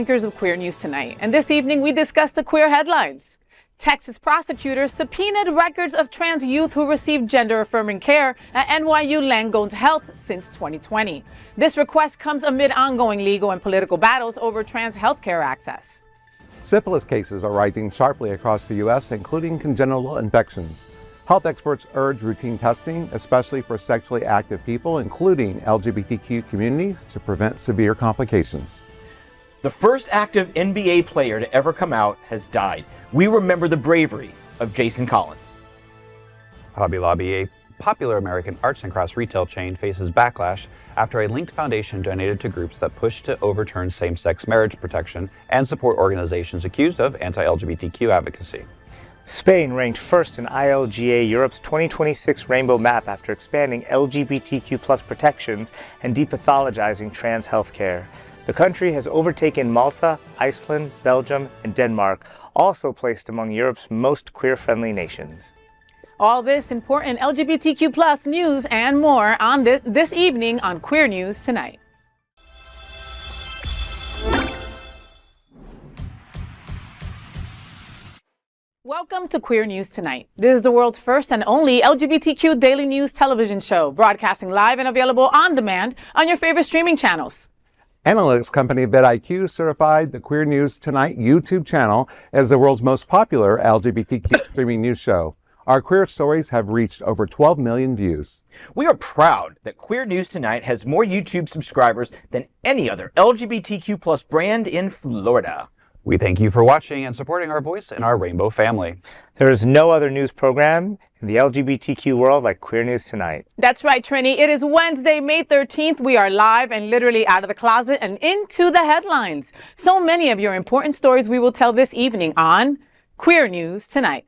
Anchors of Queer News Tonight, and this evening we discuss the queer headlines. Texas prosecutors subpoenaed records of trans youth who received gender-affirming care at NYU Langone Health since 2020. This request comes amid ongoing legal and political battles over trans health care access. Syphilis cases are rising sharply across the U.S., including congenital infections. Health experts urge routine testing, especially for sexually active people, including LGBTQ communities, to prevent severe complications. The first active NBA player to ever come out has died. We remember the bravery of Jason Collins. Hobby Lobby, a popular American arts and crafts retail chain, faces backlash after a linked foundation donated to groups that push to overturn same-sex marriage protection and support organizations accused of anti-LGBTQ advocacy. Spain ranked first in ILGA-Europe's 2026 Rainbow Map after expanding LGBTQ+ protections and depathologizing trans healthcare. The country has overtaken Malta, Iceland, Belgium, and Denmark, also placed among Europe's most queer-friendly nations. All this important LGBTQ+ news and more on this evening on Queer News Tonight. Welcome to Queer News Tonight. This is the world's first and only LGBTQ daily news television show, broadcasting live and available on demand on your favorite streaming channels. Analytics company vidIQ certified the Queer News Tonight YouTube channel as the world's most popular LGBTQ streaming news show. Our queer stories have reached over 12 million views. We are proud that Queer News Tonight has more YouTube subscribers than any other LGBTQ+ brand in Florida. We thank you for watching and supporting our voice in our rainbow family. There is no other news program in the LGBTQ world like Queer News Tonight. That's right, Trini. It is Wednesday, May 13th. We are live and literally out of the closet and into the headlines. So many of your important stories we will tell this evening on Queer News Tonight.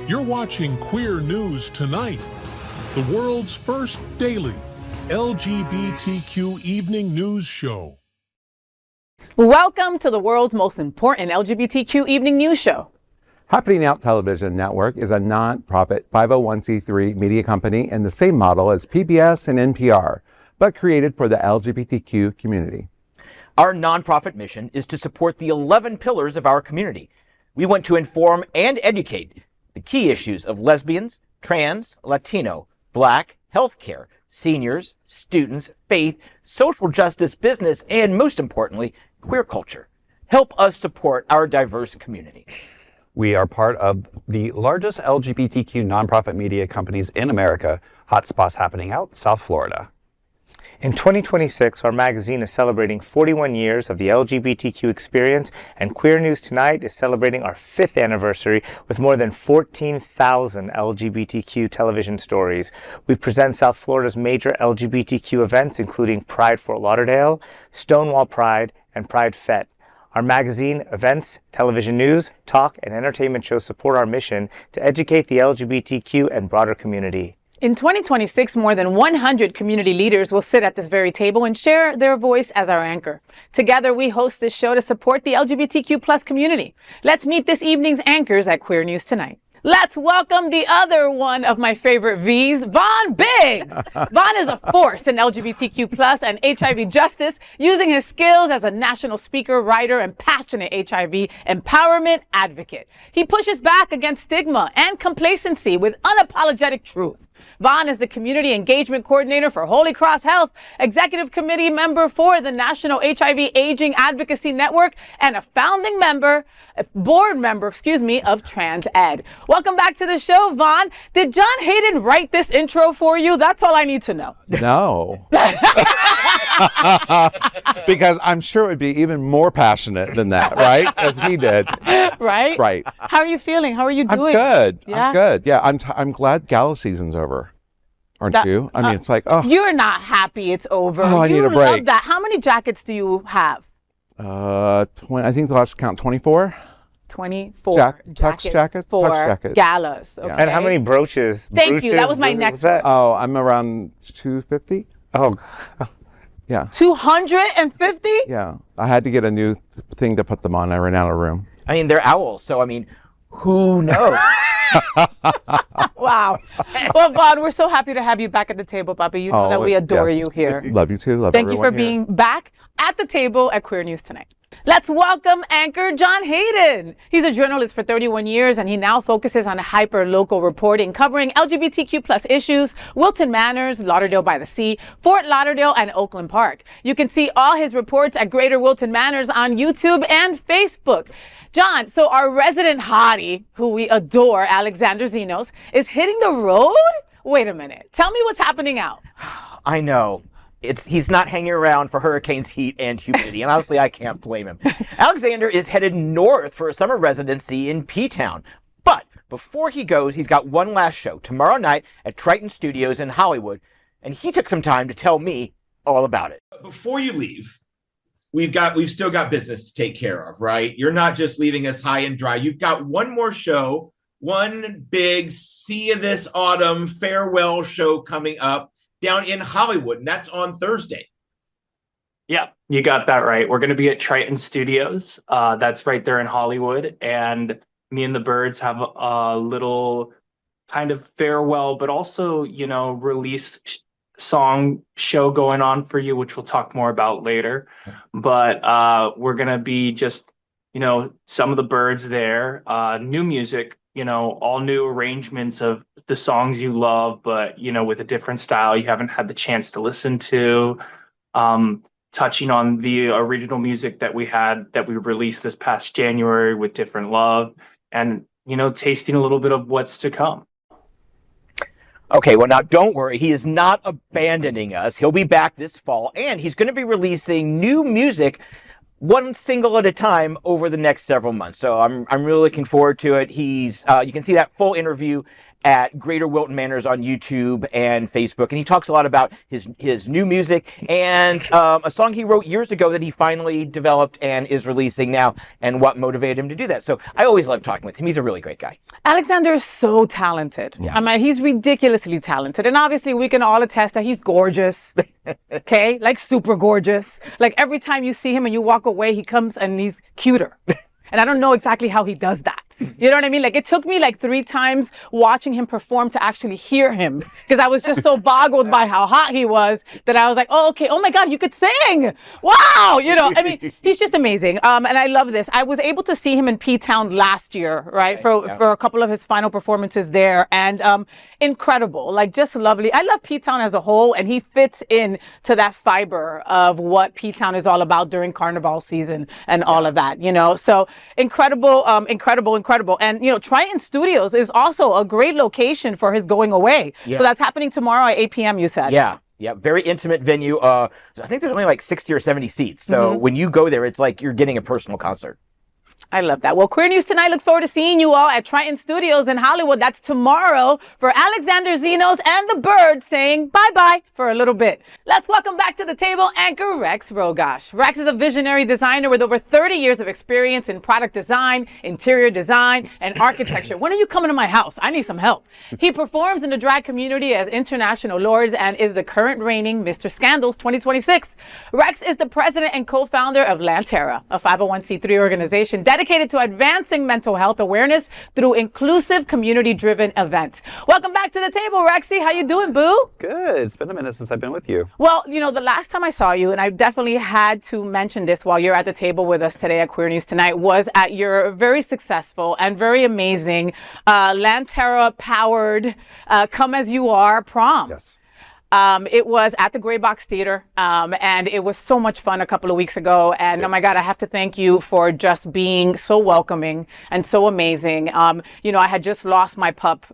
You're watching Queer News Tonight, the world's first daily LGBTQ evening news show. Welcome to the world's most important LGBTQ evening news show. Happening Out Television Network is a non-profit 501c3 media company in the same model as PBS and NPR, but created for the LGBTQ community. Our nonprofit mission is to support the 11 pillars of our community. We want to inform and educate the key issues of lesbians, trans, Latino, Black, healthcare, seniors, students, faith, social justice, business, and most importantly, queer culture. Help us support our diverse community. We are part of the largest LGBTQ nonprofit media companies in America, Hotspots Happening Out, South Florida. In 2026, our magazine is celebrating 41 years of the LGBTQ experience, and Queer News Tonight is celebrating our 5th anniversary with more than 14,000 LGBTQ television stories. We present South Florida's major LGBTQ events, including Pride Fort Lauderdale, Stonewall Pride, and Pride FayWhat. Our magazine, events, television news, talk, and entertainment shows support our mission to educate the LGBTQ and broader community. In 2026, more than 100 community leaders will sit at this very table and share their voice as our anchor. Together, we host this show to support the LGBTQ+ community. Let's meet this evening's anchors at Queer News Tonight. Let's welcome the other one of my favorite V's, Von Biggs. Von is a force in LGBTQ+ and HIV justice, using his skills as a national speaker, writer, and passionate HIV empowerment advocate. He pushes back against stigma and complacency with unapologetic truth. Von is the Community Engagement Coordinator for Holy Cross Health, Executive Committee member for the National HIV Aging Advocacy Network, and a founding board member, of Trans Ed. Welcome back to the show, Von. Did John Hayden write this intro for you? That's all I need to know. No. Because I'm sure it would be even more passionate than that, right? If he did. Right? Right. How are you feeling? How are you doing? I'm good. Yeah? I'm good. Yeah, I'm glad Gala season's over. Aren't you? I mean, it's like, oh. You're not happy it's over. Oh, I need a break. Love that. How many jackets do you have? 20, I think the last count 24. 24 tux jackets for tux jackets. galas. Okay. And how many brooches? Thank you. That was my next one. Oh, I'm around 250. Oh, Yeah. 250? Yeah. I had to get a new thing to put them on. I ran out of room. I mean, they're owls, so I mean, who knows? Wow. Well, Vaughn, we're so happy to have you back at the table, Bobby. You know that we adore you here. Love you too. Love Thank you everyone for here. being back at the table at Queer News Tonight. Let's welcome anchor John Hayden. He's a journalist for 31 years, and he now focuses on hyper-local reporting, covering LGBTQ plus issues, Wilton Manors, Lauderdale by the Sea, Fort Lauderdale, and Oakland Park. You can see all his reports at Greater Wilton Manors on YouTube and Facebook. John, so our resident hottie, who we adore, Alexander Zenoz, is hitting the road? Wait a minute. Tell me what's happening out. I know. He's not hanging around for hurricanes, heat, and humidity, and honestly, I can't blame him. Alexander is headed north for a summer residency in P-Town. But before he goes, he's got one last show tomorrow night at Triton Studios in Hollywood, and he took some time to tell me all about it. Before you leave, we've still got business to take care of, right? You're not just leaving us high and dry. You've got one more show, one big see you this autumn farewell show coming up down in Hollywood, and that's on Thursday. Yeah, you got that right. We're going to be at Triton Studios. That's right there in Hollywood. And me and the Birds have a little kind of farewell, but also, release song show going on for you, which we'll talk more about later. But we're going to be just, some of the Birds there, new music, all new arrangements of the songs you love, but, with a different style you haven't had the chance to listen to, touching on the original music that we released this past January with Different Love, and, tasting a little bit of what's to come. Okay, well, now don't worry. He is not abandoning us. He'll be back this fall, and he's going to be releasing new music one single at a time over the next several months. So I'm really looking forward to it. He's you can see that full interview at Greater Wilton Manors on YouTube and Facebook, and he talks a lot about his new music and a song he wrote years ago that he finally developed and is releasing now, and what motivated him to do that. So I always love talking with him. He's a really great guy. Alexander is so talented. Yeah. I mean, he's ridiculously talented. And obviously we can all attest that he's gorgeous. Okay? Like super gorgeous. Like every time you see him and you walk away, he comes and he's cuter. And I don't know exactly how he does that. You know what I mean? Like it took me like 3 times watching him perform to actually hear him, because I was just so boggled by how hot he was that I was like, oh, okay. Oh my God, you could sing. Wow. I mean, he's just amazing. And I love this. I was able to see him in P-Town last year, right? For a couple of his final performances there, and incredible, like just lovely. I love P-Town as a whole, and he fits in to that fiber of what P-Town is all about during Carnival season and all of that, so incredible. And, Triton Studios is also a great location for his going away. Yeah. So that's happening tomorrow at 8 p.m. you said. Yeah. Very intimate venue. I think there's only like 60 or 70 seats. So when you go there, it's like you're getting a personal concert. I love that. Well, Queer News Tonight looks forward to seeing you all at Triton Studios in Hollywood. That's tomorrow, for Alexander Zenoz and the Birds saying bye-bye for a little bit. Let's welcome back to the table anchor Rex Rogosch. Rex is a visionary designer with over 30 years of experience in product design, interior design, and architecture. When are you coming to my house? I need some help. He performs in the drag community as International Lords and is the current reigning Mr. Scandals 2026. Rex is the president and co-founder of Lantera, a 501c3 organization dedicated to advancing mental health awareness through inclusive, community-driven events. Welcome back to the table, Rexy. How you doing, boo? Good. It's been a minute since I've been with you. Well, the last time I saw you, and I definitely had to mention this while you're at the table with us today at Queer News Tonight, was at your very successful and very amazing Lantera-powered Come As You Are prom. Yes. It was at the Gray Box Theater, and it was so much fun a couple of weeks ago. And oh my God, I have to thank you for just being so welcoming and so amazing. I had just lost my pup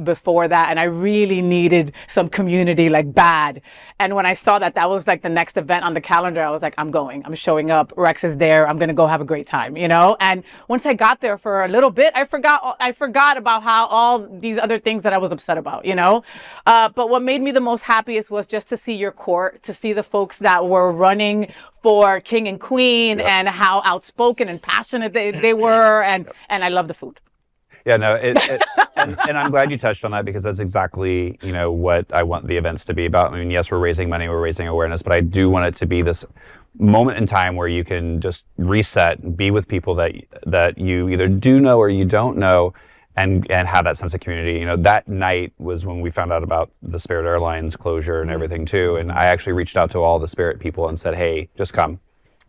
before that, and I really needed some community, like bad. And when I saw that was like the next event on the calendar, I was like, I'm showing up. Rex is there. I'm going to go have a great time, And once I got there for a little bit, I forgot about how all these other things that I was upset about, But what made me the most happiest was just to see your court, to see the folks that were running for King and Queen, and how outspoken and passionate they were, and I love the food. Yeah, no, and I'm glad you touched on that, because that's exactly, what I want the events to be about. I mean, yes, we're raising money, we're raising awareness, but I do want it to be this moment in time where you can just reset and be with people that you either do know or you don't know, and have that sense of community. You know, that night was when we found out about the Spirit Airlines closure and everything too. And I actually reached out to all the Spirit people and said, hey, just come.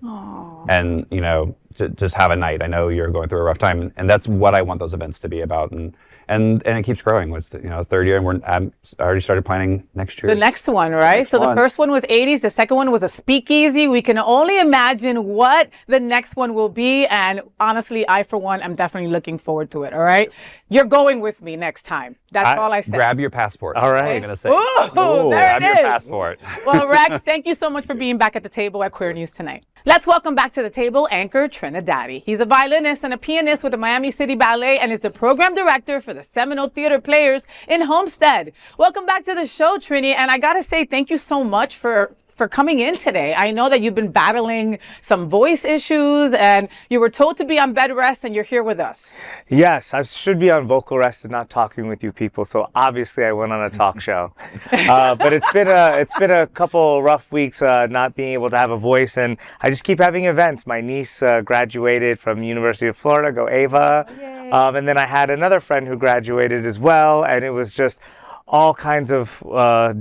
Aww. And, you know, just have a night. I know you're going through a rough time. And that's what I want those events to be about. And it keeps growing with, you know, third year, and I already started planning next year. The next one, right? So the first one was 80s. The second one was a speakeasy. We can only imagine what the next one will be. And honestly, I, for one, am definitely looking forward to it. All right. You're going with me next time. That's all I said. Grab your passport. All right. I'm going to say. Ooh, there grab it your is. passport. Well, Rex, thank you so much for being back at the table at Queer News Tonight. Let's welcome back to the table anchor TriniDaddy. He's a violinist and a pianist with the Miami City Ballet and is the program director for the Seminole Theater Players in Homestead. Welcome back to the show, Trini. And I got to say thank you so much for coming in today. I know that you've been battling some voice issues and you were told to be on bed rest, and you're here with us. Yes, I should be on vocal rest and not talking with you people. So obviously I went on a talk show. But it's been a couple rough weeks not being able to have a voice, and I just keep having events. My niece graduated from University of Florida, go Ava. And then I had another friend who graduated as well, and it was just all kinds of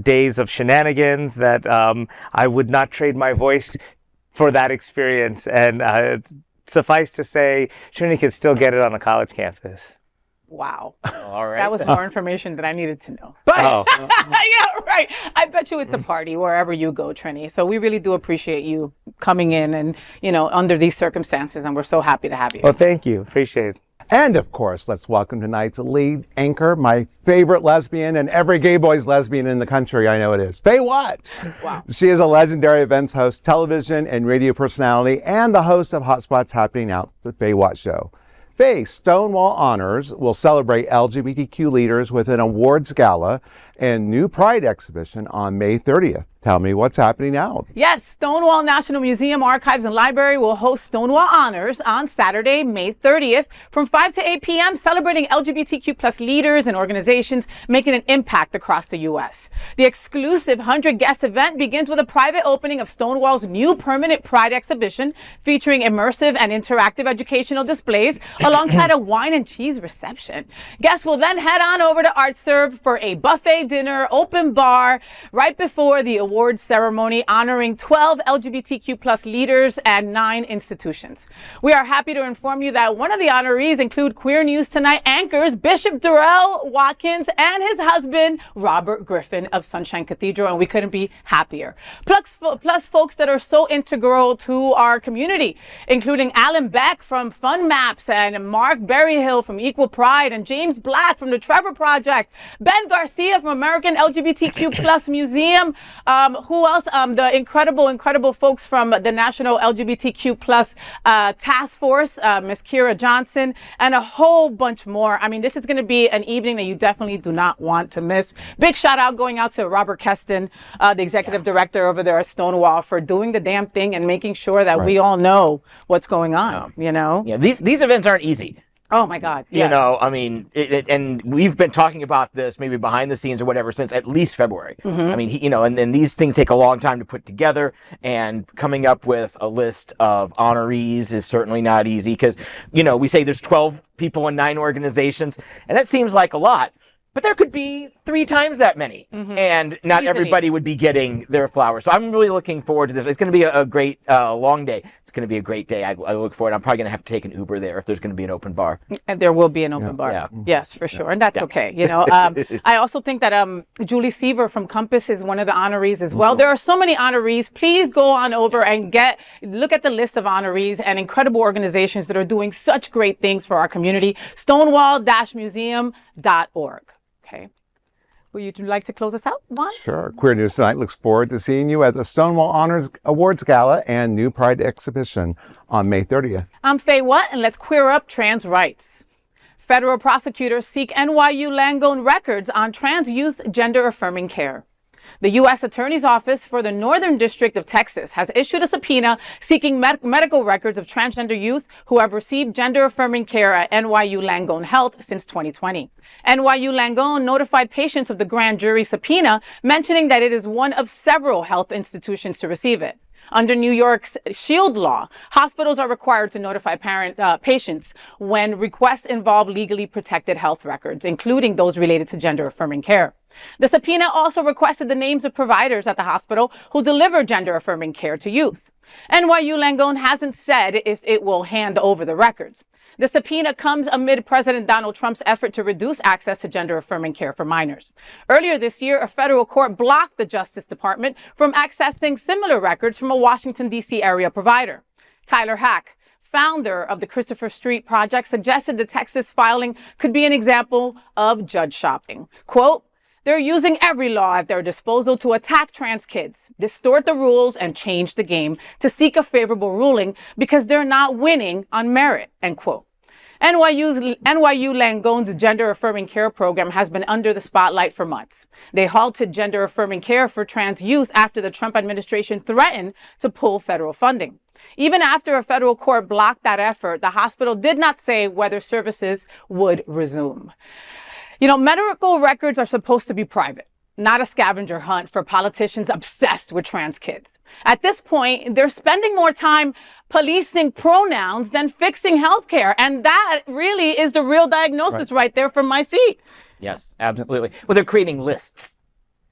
days of shenanigans that I would not trade my voice for that experience. And suffice to say, Trini could still get it on a college campus. Wow. All right. That was more information that I needed to know. But yeah, right. I bet you it's a party wherever you go, Trini. So we really do appreciate you coming in and, you know, under these circumstances. And we're so happy to have you. Well, thank you. Appreciate it. And of course, let's welcome tonight's lead anchor, my favorite lesbian and every gay boy's lesbian in the country. I know it is. FayWhat. Wow. She is a legendary events host, television and radio personality, and the host of Hotspots Happening Out, the FayWhat Show. Faye Stonewall Honors will celebrate LGBTQ leaders with an awards gala and new Pride exhibition on May 30th. Tell me what's happening now. Yes, Stonewall National Museum, Archives, and Library will host Stonewall Honors on Saturday, May 30th from 5 to 8 p.m., celebrating LGBTQ plus leaders and organizations making an impact across the U.S. The exclusive 100-guest event begins with a private opening of Stonewall's new permanent Pride exhibition, featuring immersive and interactive educational displays alongside a wine and cheese reception. Guests will then head on over to ArtServe for a buffet dinner, open bar, right before the awards ceremony honoring 12 LGBTQ plus leaders and 9 institutions. We are happy to inform you that one of the honorees include Queer News Tonight anchors Bishop Darrell Watkins and his husband Robert Griffin of Sunshine Cathedral, and we couldn't be happier. Plus folks that are so integral to our community, including Alan Beck from Fun Maps and Mark Berryhill from Equal Pride and James Black from the Trevor Project, Ben Garcia from American LGBTQ plus Museum, who else? The incredible folks from the National LGBTQ plus Task Force, Miss Kira Johnson, and a whole bunch more. I mean, this is going to be an evening that you definitely do not want to miss. Big shout out going out to Robert Keston, the executive director over there at Stonewall, for doing the damn thing and making sure that we all know what's going on, you know? Yeah, these events aren't easy. Oh my God. Yeah. You know, I mean, and we've been talking about this maybe behind the scenes or whatever since at least February. I mean, you know, and then these things take a long time to put together, and coming up with a list of honorees is certainly not easy because, you know, we say there's 12 people in 9 organizations, and that seems like a lot. But there could be 3 times that many, and not everybody would be getting their flowers. So I'm really looking forward to this. It's going to be a great long day. It's going to be a great day. I look forward. I'm probably going to have to take an Uber there if there's going to be an open bar. And there will be an open bar. Yeah. Yes, for sure. And that's okay. You know, I also think that Julie Seaver from Compass is one of the honorees as well. There are so many honorees. Please go on over and look at the list of honorees and incredible organizations that are doing such great things for our community. Stonewall-museum.org. Okay. Would you like to close us out, Juan? Sure. Queer News Tonight looks forward to seeing you at the Stonewall Honors Awards Gala and new Pride exhibition on May 30th. I'm FayWhat, and let's queer up trans rights. Federal prosecutors seek NYU Langone records on trans youth gender-affirming care. The U.S. Attorney's Office for the Northern District of Texas has issued a subpoena seeking medical records of transgender youth who have received gender-affirming care at NYU Langone Health since 2020. NYU Langone notified patients of the grand jury subpoena, mentioning that it is one of several health institutions to receive it. Under New York's SHIELD law, hospitals are required to notify patients when requests involve legally protected health records, including those related to gender-affirming care. The subpoena also requested the names of providers at the hospital who deliver gender-affirming care to youth. NYU Langone hasn't said if it will hand over the records. The subpoena comes amid President Donald Trump's effort to reduce access to gender-affirming care for minors. Earlier this year, a federal court blocked the Justice Department from accessing similar records from a Washington, D.C. area provider. Tyler Hack, founder of the Christopher Street Project, suggested the Texas filing could be an example of judge shopping. Quote, "They're using every law at their disposal to attack trans kids, distort the rules, and change the game to seek a favorable ruling because they're not winning on merit," end quote. NYU Langone's gender-affirming care program has been under the spotlight for months. They halted gender-affirming care for trans youth after the Trump administration threatened to pull federal funding. Even after a federal court blocked that effort, the hospital did not say whether services would resume. You know, medical records are supposed to be private, not a scavenger hunt for politicians obsessed with trans kids. At this point, they're spending more time policing pronouns than fixing healthcare. And that really is the real diagnosis right there from my seat. Yes, absolutely. Well, they're creating lists.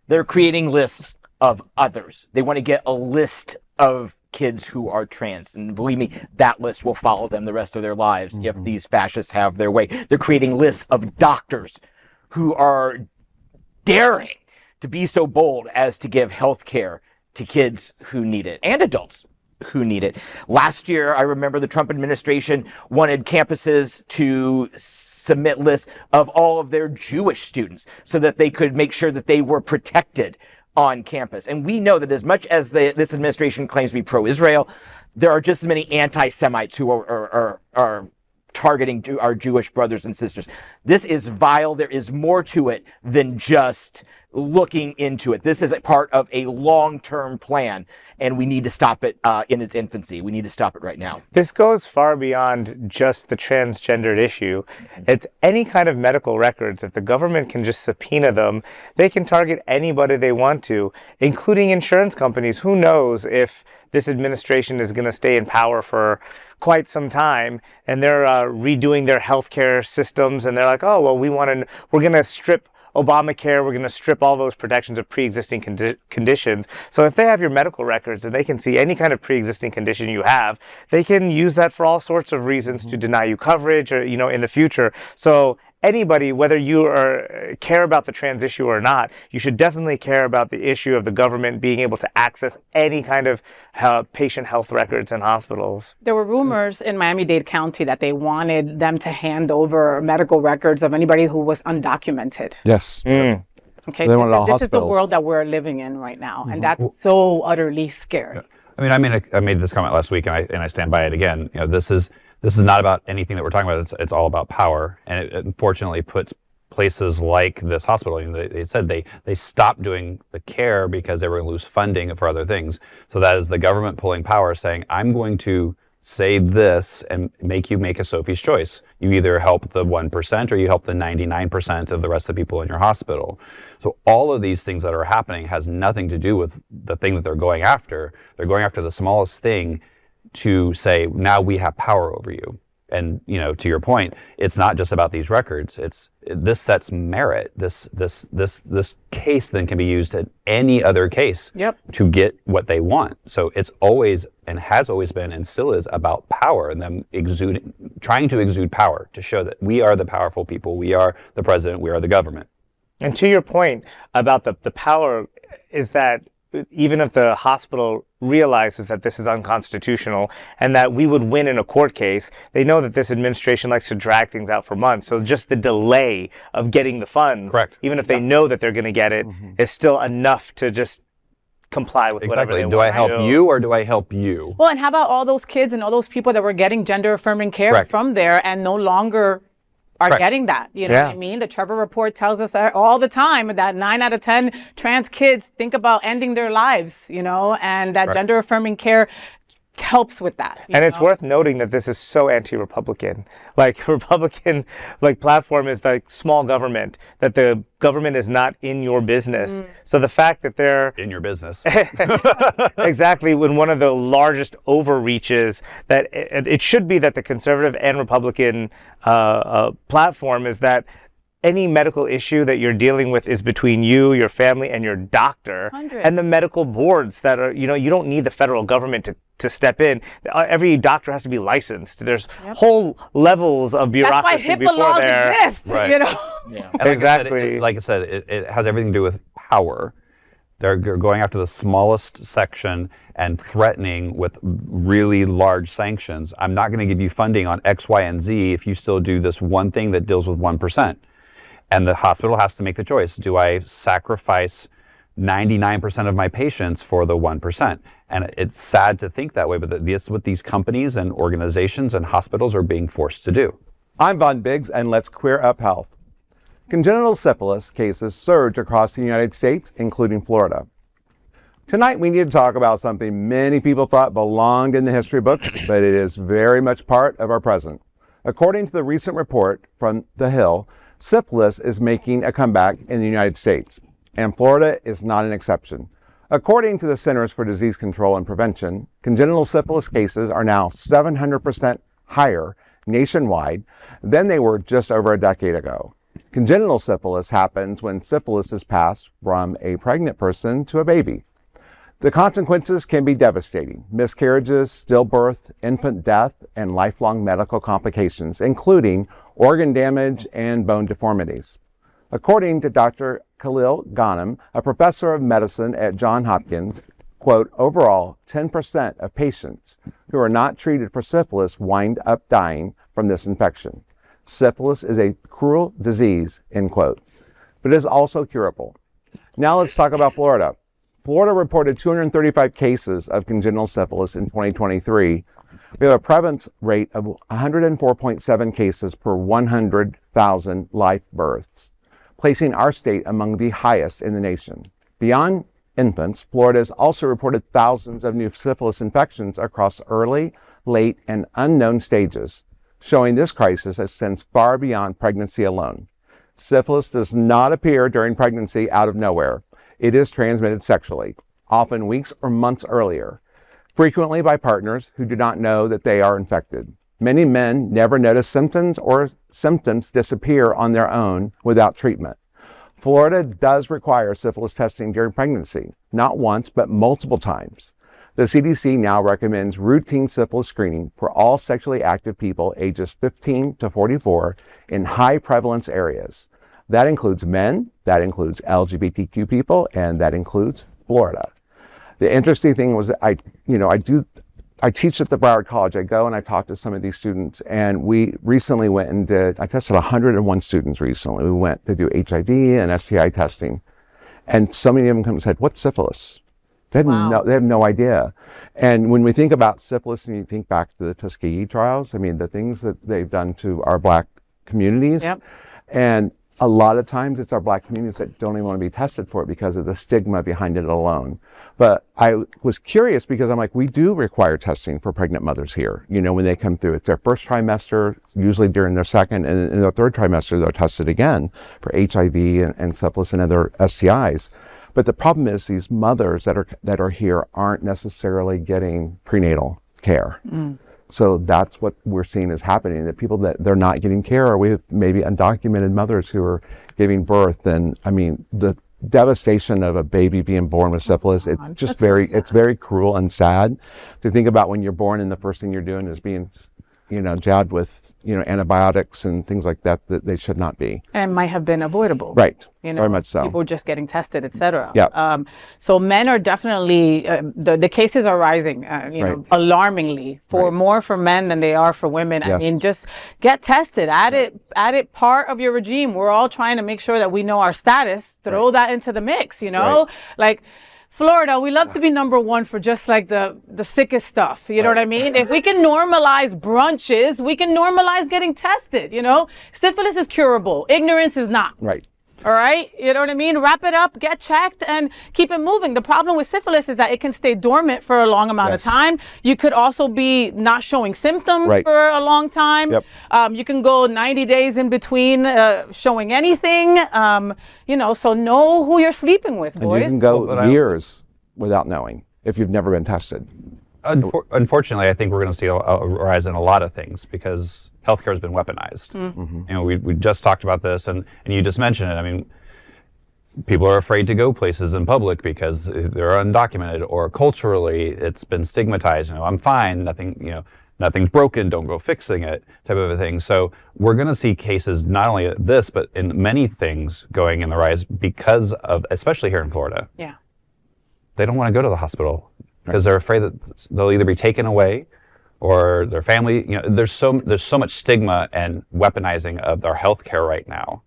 They're creating lists of others. They want to get a list of kids who are trans. And believe me, that list will follow them the rest of their lives if these fascists have their way. They're creating lists of doctors who are daring to be so bold as to give health care to kids who need it and adults who need it. Last year, I remember the Trump administration wanted campuses to submit lists of all of their Jewish students so that they could make sure that they were protected on campus. And we know that as much as this administration claims to be pro-Israel, there are just as many anti-Semites who are targeting our Jewish brothers and sisters. This is vile. There is more to it than just looking into it. This is a part of a long-term plan, and we need to stop it in its infancy. We need to stop it right now. This goes far beyond just the transgendered issue. It's any kind of medical records. If the government can just subpoena them, they can target anybody they want to, including insurance companies. Who knows if this administration is going to stay in power for quite some time, and they're redoing their healthcare systems, and they're like, oh, well, we're going to strip Obamacare, we're going to strip all those protections of pre-existing conditions. So if they have your medical records and they can see any kind of pre-existing condition you have, they can use that for all sorts of reasons to deny you coverage or, in the future. So anybody, whether you care about the trans issue or not, you should definitely care about the issue of the government being able to access any kind of patient health records in hospitals. There were rumors in Miami-Dade County that they wanted them to hand over medical records of anybody who was undocumented. Yes. Okay, They want it all this is the hospitals. world that we're living in right now, and that's so utterly scary. I made this comment last week, and I stand by it again. This is not about anything that we're talking about. It's all about power, and it unfortunately puts places like this hospital. They said they stopped doing the care because they were going to lose funding for other things. So that is the government pulling power, saying, "I'm going to say this and make you make a Sophie's choice. You either help the 1% or you help the 99% of the rest of the people in your hospital." So all of these things that are happening has nothing to do with the thing that they're going after. They're going after the smallest thing to say, now we have power over you. And, to your point, it's not just about these records. This sets merit. This case then can be used at any other case to get what they want. So it's always and has always been and still is about power and them trying to exude power to show that we are the powerful people. We are the president. We are the government. And to your point about the power is that even if the hospital realizes that this is unconstitutional and that we would win in a court case, they know that this administration likes to drag things out for months. So just the delay of getting the funds, correct, even if they know that they're going to get it, is still enough to just comply with whatever they want. Do I help you or do I help you? Well, and how about all those kids and all those people that were getting gender-affirming care from there and no longer are getting that? You know what I mean? The Trevor Report tells us all the time that 9 out of 10 trans kids think about ending their lives, and that gender-affirming care helps with that. And it's worth noting that this is so anti-Republican. Like, Republican platform is like small government, that the government is not in your business. So the fact that they're In your business. exactly when one of the largest overreaches, that it should be that the conservative and Republican platform is that any medical issue that you're dealing with is between you, your family, and your doctor, 100. and the medical boards that are, you don't need the federal government to step in. Every doctor has to be licensed. There's whole levels of bureaucracy That's why HIPAA laws exist, Right. Yeah. And Exactly. Like I said, it has everything to do with power. They're going after the smallest section and threatening with really large sanctions. I'm not going to give you funding on X, Y, and Z if you still do this one thing that deals with 1%. And the hospital has to make the choice. Do I sacrifice 99% of my patients for the 1%? And it's sad to think that way, but that's what these companies and organizations and hospitals are being forced to do. I'm Von Biggs, and let's queer up health. Congenital syphilis cases surge across the United States, including Florida. Tonight, we need to talk about something many people thought belonged in the history books, but it is very much part of our present. According to the recent report from The Hill, syphilis is making a comeback in the United States, and Florida is not an exception. According to the Centers for Disease Control and Prevention, congenital syphilis cases are now 700% higher nationwide than they were just over a decade ago. Congenital syphilis happens when syphilis is passed from a pregnant person to a baby. The consequences can be devastating: miscarriages, stillbirth, infant death, and lifelong medical complications, including organ damage and bone deformities. According to Dr. Khalil Ghanem, a professor of medicine at Johns Hopkins, quote, overall, 10% of patients who are not treated for syphilis wind up dying from this infection. Syphilis is a cruel disease, end quote, but it is also curable. Now let's talk about Florida. Florida reported 235 cases of congenital syphilis in 2023. We have a prevalence rate of 104.7 cases per 100,000 live births, placing our state among the highest in the nation. Beyond infants, Florida has also reported thousands of new syphilis infections across early, late, and unknown stages, showing this crisis extends far beyond pregnancy alone. Syphilis does not appear during pregnancy out of nowhere. It is transmitted sexually, often weeks or months earlier, frequently by partners who do not know that they are infected. Many men never notice symptoms, or symptoms disappear on their own without treatment. Florida does require syphilis testing during pregnancy, not once, but multiple times. The CDC now recommends routine syphilis screening for all sexually active people ages 15 to 44 in high prevalence areas. That includes men, that includes LGBTQ people, and that includes Florida. The interesting thing was that I teach at the Broward College. I go and I talk to some of these students, and we recently went and I tested 101 students recently. We went to do HIV and STI testing, and so many of them come and said, "What's syphilis?" They have no idea. And when we think about syphilis and you think back to the Tuskegee trials, I mean, the things that they've done to our Black communities, and a lot of times it's our Black communities that don't even want to be tested for it because of the stigma behind it alone. But I was curious because I'm like, we do require testing for pregnant mothers here. You know, when they come through, it's their first trimester, usually during their second, and in their third trimester, they're tested again for HIV and syphilis and other STIs. But the problem is these mothers that are here aren't necessarily getting prenatal care. So that's what we're seeing is happening, that people that they're not getting care, or we have maybe undocumented mothers who are giving birth. And I mean, the devastation of a baby being born with syphilis, it's just it's very cruel and sad to think about when you're born and the first thing you're doing is being, jabbed with, antibiotics and things like that they should not be. And might have been avoidable. Right. Very much so. People just getting tested, et cetera. Yeah. So men are definitely, the cases are rising, alarmingly, more for men than they are for women. Yes. I mean, just get tested. Add it part of your regime. We're all trying to make sure that we know our status. Throw that into the mix, Like, Florida, we love to be number one for just like the sickest stuff. You know what I mean? If we can normalize brunches, we can normalize getting tested, Syphilis is curable. Ignorance is not. Right. All right, you know what I mean? Wrap it up, get checked, and keep it moving. The problem with syphilis is that it can stay dormant for a long amount of time. You could also be not showing symptoms for a long time. You can go 90 days in between showing anything. You know, so know who you're sleeping with, boys. And you can go years without knowing if you've never been tested. Unfortunately, I think we're going to see a rise in a lot of things because healthcare has been weaponized. You know, we just talked about this, and you just mentioned it. I mean, people are afraid to go places in public because they're undocumented, or culturally it's been stigmatized. You know, I'm fine, nothing's broken, don't go fixing it, type of a thing. So we're going to see cases not only of this, but in many things going in the rise because of, especially here in Florida. Yeah, they don't want to go to the hospital. Because they're afraid that they'll either be taken away or their family, you know, there's so much stigma and weaponizing of our healthcare right now.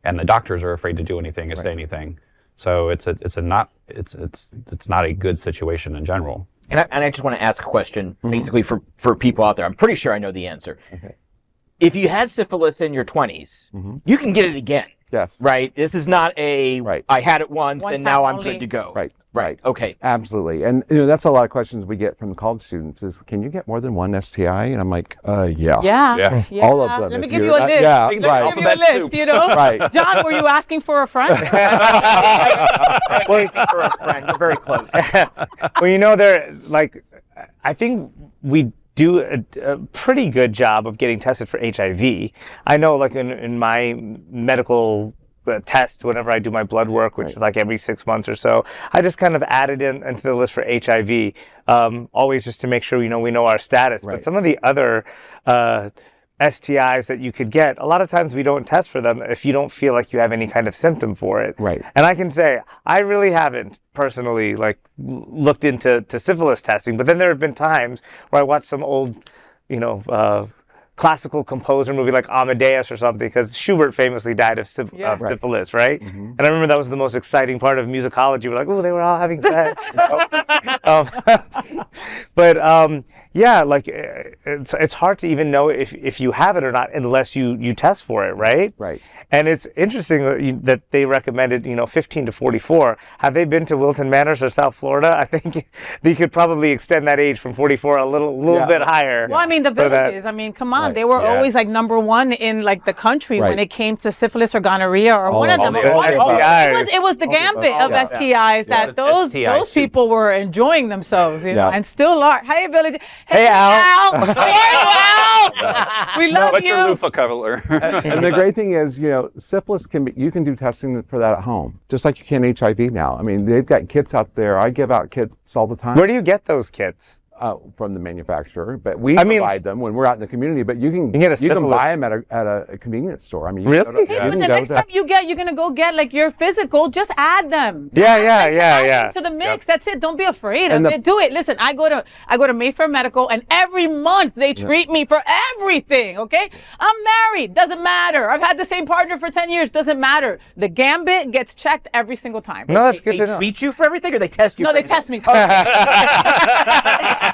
And the doctors are afraid to do anything or say anything. So it's not a good situation in general. And I just want to ask a question basically for people out there. I'm pretty sure I know the answer. If you had syphilis in your 20s, you can get it again. Yes. Right? This is not a, I had it once and now I'm good to go. Right. Okay. Absolutely. And you know, that's a lot of questions we get from the college students is, can you get more than one STI? And I'm like, yeah. All of them. Let me give you a list. Yeah, Let me give you a list, you know? John, were you asking for a friend? We're very close. Well, you know, I think we do a pretty good job of getting tested for HIV. I know, like in my medical test, whenever I do my blood work, which is like every 6 months or so, I just kind of added into the list for HIV, always just to make sure we know our status. But some of the other STIs that you could get, a lot of times we don't test for them if you don't feel like you have any kind of symptom for it. And I can say, I really haven't personally looked into syphilis testing, but then there have been times where I watched some old, classical composer movie like Amadeus or something, because Schubert famously died of syphilis, right? And I remember that was the most exciting part of musicology. We're like, oh, they were all having sex. Yeah, like it's hard to even know if you have it or not unless you test for it, right? And it's interesting that they recommended 15 to 44. Have they been to Wilton Manors or South Florida? I think they could probably extend that age from 44 a little bit higher. Well, I mean, the villages. I mean, come on, they were always like #1 in like the country when it came to syphilis or gonorrhea or one of them. It was the gambit of STIs that those people were enjoying themselves, and still are. Hey, Billy. Hey, Al. How are you, Al? We love what's you. your loofah color? And the great thing is, syphilis you can do testing for that at home, just like you can HIV now. I mean, they've got kits out there. I give out kits all the time. Where do you get those kits? From the manufacturer, but we provide them when we're out in the community. But you can buy them at a convenience store. I mean, really? But the next time you're gonna go get like your physical, just add them. Yeah. To the mix. That's it. Don't be afraid of it. Do it. Listen, I go to Mayfair Medical, and every month they treat me for everything. Okay, I'm married. Doesn't matter. I've had the same partner for 10 years. Doesn't matter. The gambit gets checked every single time. No, that's good to know. They treat you for everything, or they test you? No, they test me.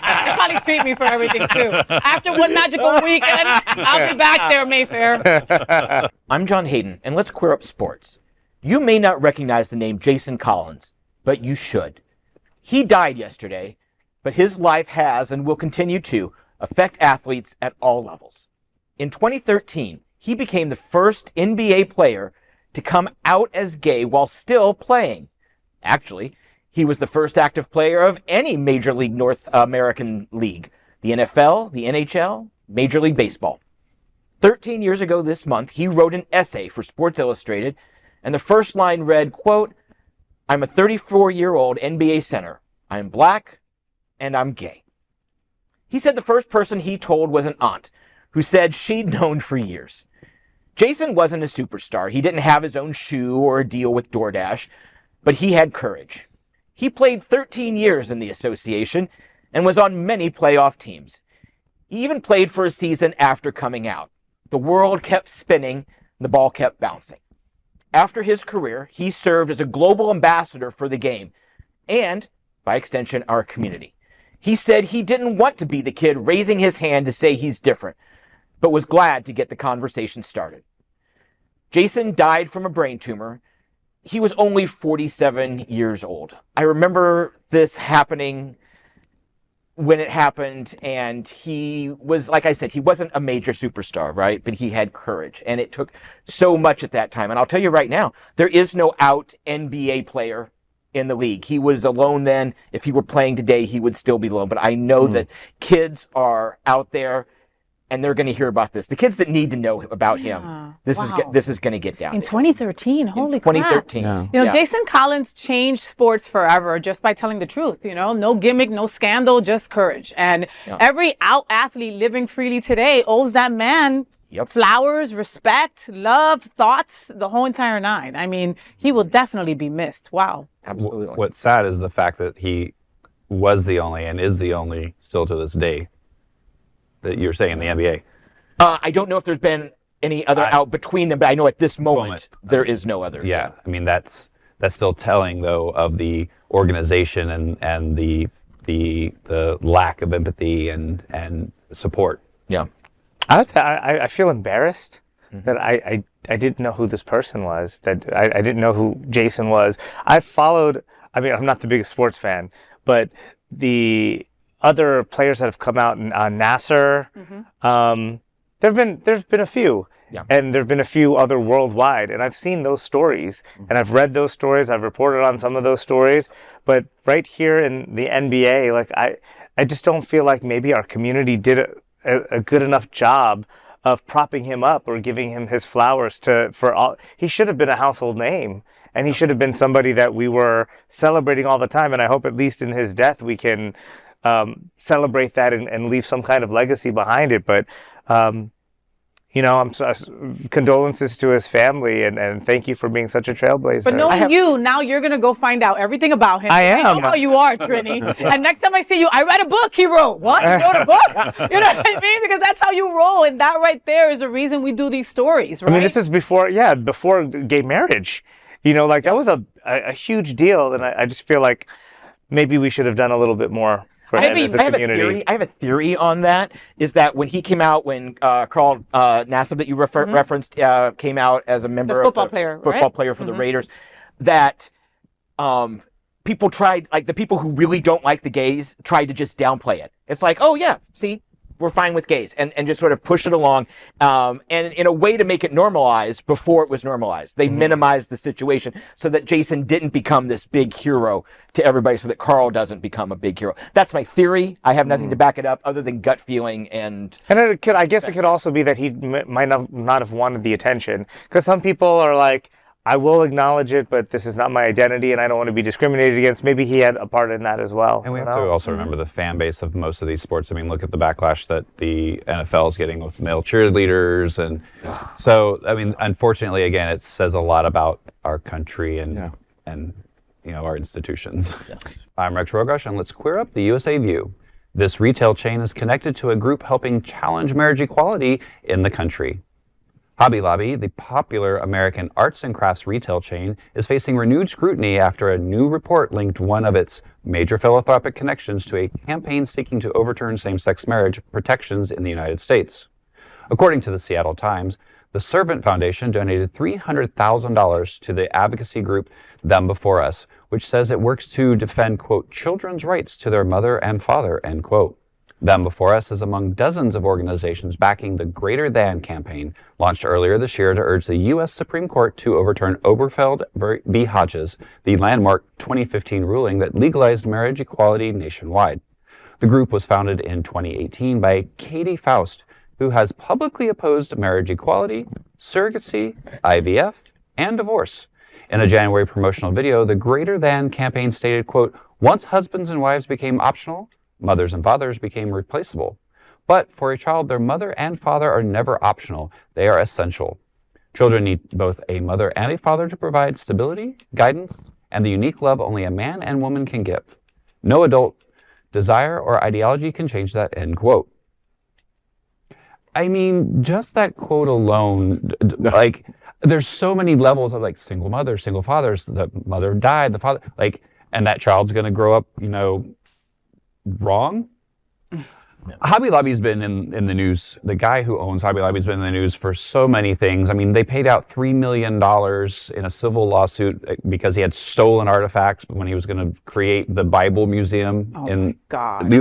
They probably treat me for everything too. After one magical weekend, I'll be back there, Mayfair. I'm John Hayden, and let's queer up sports. You may not recognize the name Jason Collins, but you should. He died yesterday, but his life has and will continue to affect athletes at all levels. In 2013, he became the first NBA player to come out as gay while still playing. Actually, he was the first active player of any Major League North American league, the NFL, the NHL, Major League Baseball. 13 years ago this month, he wrote an essay for Sports Illustrated, and the first line read, quote, "I'm a 34-year-old NBA center. I'm black, and I'm gay." He said the first person he told was an aunt, who said she'd known for years. Jason wasn't a superstar. He didn't have his own shoe or a deal with DoorDash, but he had courage. He played 13 years in the association and was on many playoff teams. He even played for a season after coming out. The world kept spinning, the ball kept bouncing. After his career, he served as a global ambassador for the game and, by extension, our community. He said he didn't want to be the kid raising his hand to say he's different, but was glad to get the conversation started. Jason died from a brain tumor. He was only 47 years old. I remember this happening when it happened, and he was, like I said, he wasn't a major superstar, right? But he had courage, and it took so much at that time. And I'll tell you right now, there is no out NBA player in the league. He was alone then. If he were playing today, he would still be alone. But I know that kids are out there, and they're going to hear about this. The kids that need to know about him, this is going to get down. In 2013, holy crap. 2013. Yeah. You know, Jason Collins changed sports forever just by telling the truth, you know, no gimmick, no scandal, just courage. And every out athlete living freely today owes that man flowers, respect, love, thoughts, the whole entire nine. I mean, he will definitely be missed. Wow. Absolutely. What's sad is the fact that he was the only and is the only still to this day that you're saying in the NBA. I don't know if there's been any other out between them, but I know at this moment there is no other. Yeah, I mean that's still telling though of the organization and the lack of empathy and support. Yeah, I feel embarrassed that I didn't know who this person was. That I didn't know who Jason was. I followed. I mean, I'm not the biggest sports fan, but the other players that have come out, Nasser, there's been a few, and there've been a few other worldwide, and I've seen those stories, and I've read those stories, I've reported on some of those stories, but right here in the NBA, like I just don't feel like maybe our community did a good enough job of propping him up or giving him his flowers for all. He should have been a household name. And he should have been somebody that we were celebrating all the time. And I hope at least in his death we can celebrate that and leave some kind of legacy behind it. But, you know, condolences to his family and thank you for being such a trailblazer. But knowing you, now you're going to go find out everything about him. I know how you are, Trini. And next time I see you, I read a book he wrote. What? He wrote a book? You know what I mean? Because that's how you roll. And that right there is the reason we do these stories, right? I mean, this is before gay marriage. You know, like that was a huge deal, and I just feel like maybe we should have done a little bit more for him as a community. I have a theory on that, is that when he came out, when Carl Nassib that you referenced came out as a member football player for the Raiders, that people tried, like the people who really don't like the gays tried to just downplay it. It's like, oh yeah, see, we're fine with gays, and just sort of push it along, and in a way to make it normalized before it was normalized. They minimized the situation so that Jason didn't become this big hero to everybody, so that Carl doesn't become a big hero. That's my theory. I have nothing to back it up other than gut feeling and I guess it could also be that he might not have wanted the attention, because some people are like, I will acknowledge it, but this is not my identity, and I don't want to be discriminated against. Maybe he had a part in that as well. And we have to also remember the fan base of most of these sports. I mean, look at the backlash that the NFL is getting with male cheerleaders, and so I mean, unfortunately, again, it says a lot about our country and you know, our institutions. I'm Rex Rogosch, and let's queer up the USA View. This retail chain is connected to a group helping challenge marriage equality in the country. Hobby Lobby, the popular American arts and crafts retail chain, is facing renewed scrutiny after a new report linked one of its major philanthropic connections to a campaign seeking to overturn same-sex marriage protections in the United States. According to the Seattle Times, the Servant Foundation donated $300,000 to the advocacy group Them Before Us, which says it works to defend, quote, children's rights to their mother and father, end quote. Them Before Us is among dozens of organizations backing the Greater Than campaign, launched earlier this year to urge the U.S. Supreme Court to overturn Obergefell v. Hodges, the landmark 2015 ruling that legalized marriage equality nationwide. The group was founded in 2018 by Katie Faust, who has publicly opposed marriage equality, surrogacy, IVF, and divorce. In a January promotional video, the Greater Than campaign stated, quote, once husbands and wives became optional, mothers and fathers became replaceable. But for a child, their mother and father are never optional. They are essential. Children need both a mother and a father to provide stability, guidance, and the unique love only a man and woman can give. No adult desire or ideology can change that, end quote. I mean, just that quote alone, like, there's so many levels of, like, single mothers, single fathers, the mother died, the father, like, and that child's going to grow up, you know, wrong. Hobby Lobby's been in the news. The guy who owns Hobby Lobby's been in the news for so many things. I mean, they paid out $3 million in a civil lawsuit because he had stolen artifacts when he was going to create the Bible Museum. Oh my God.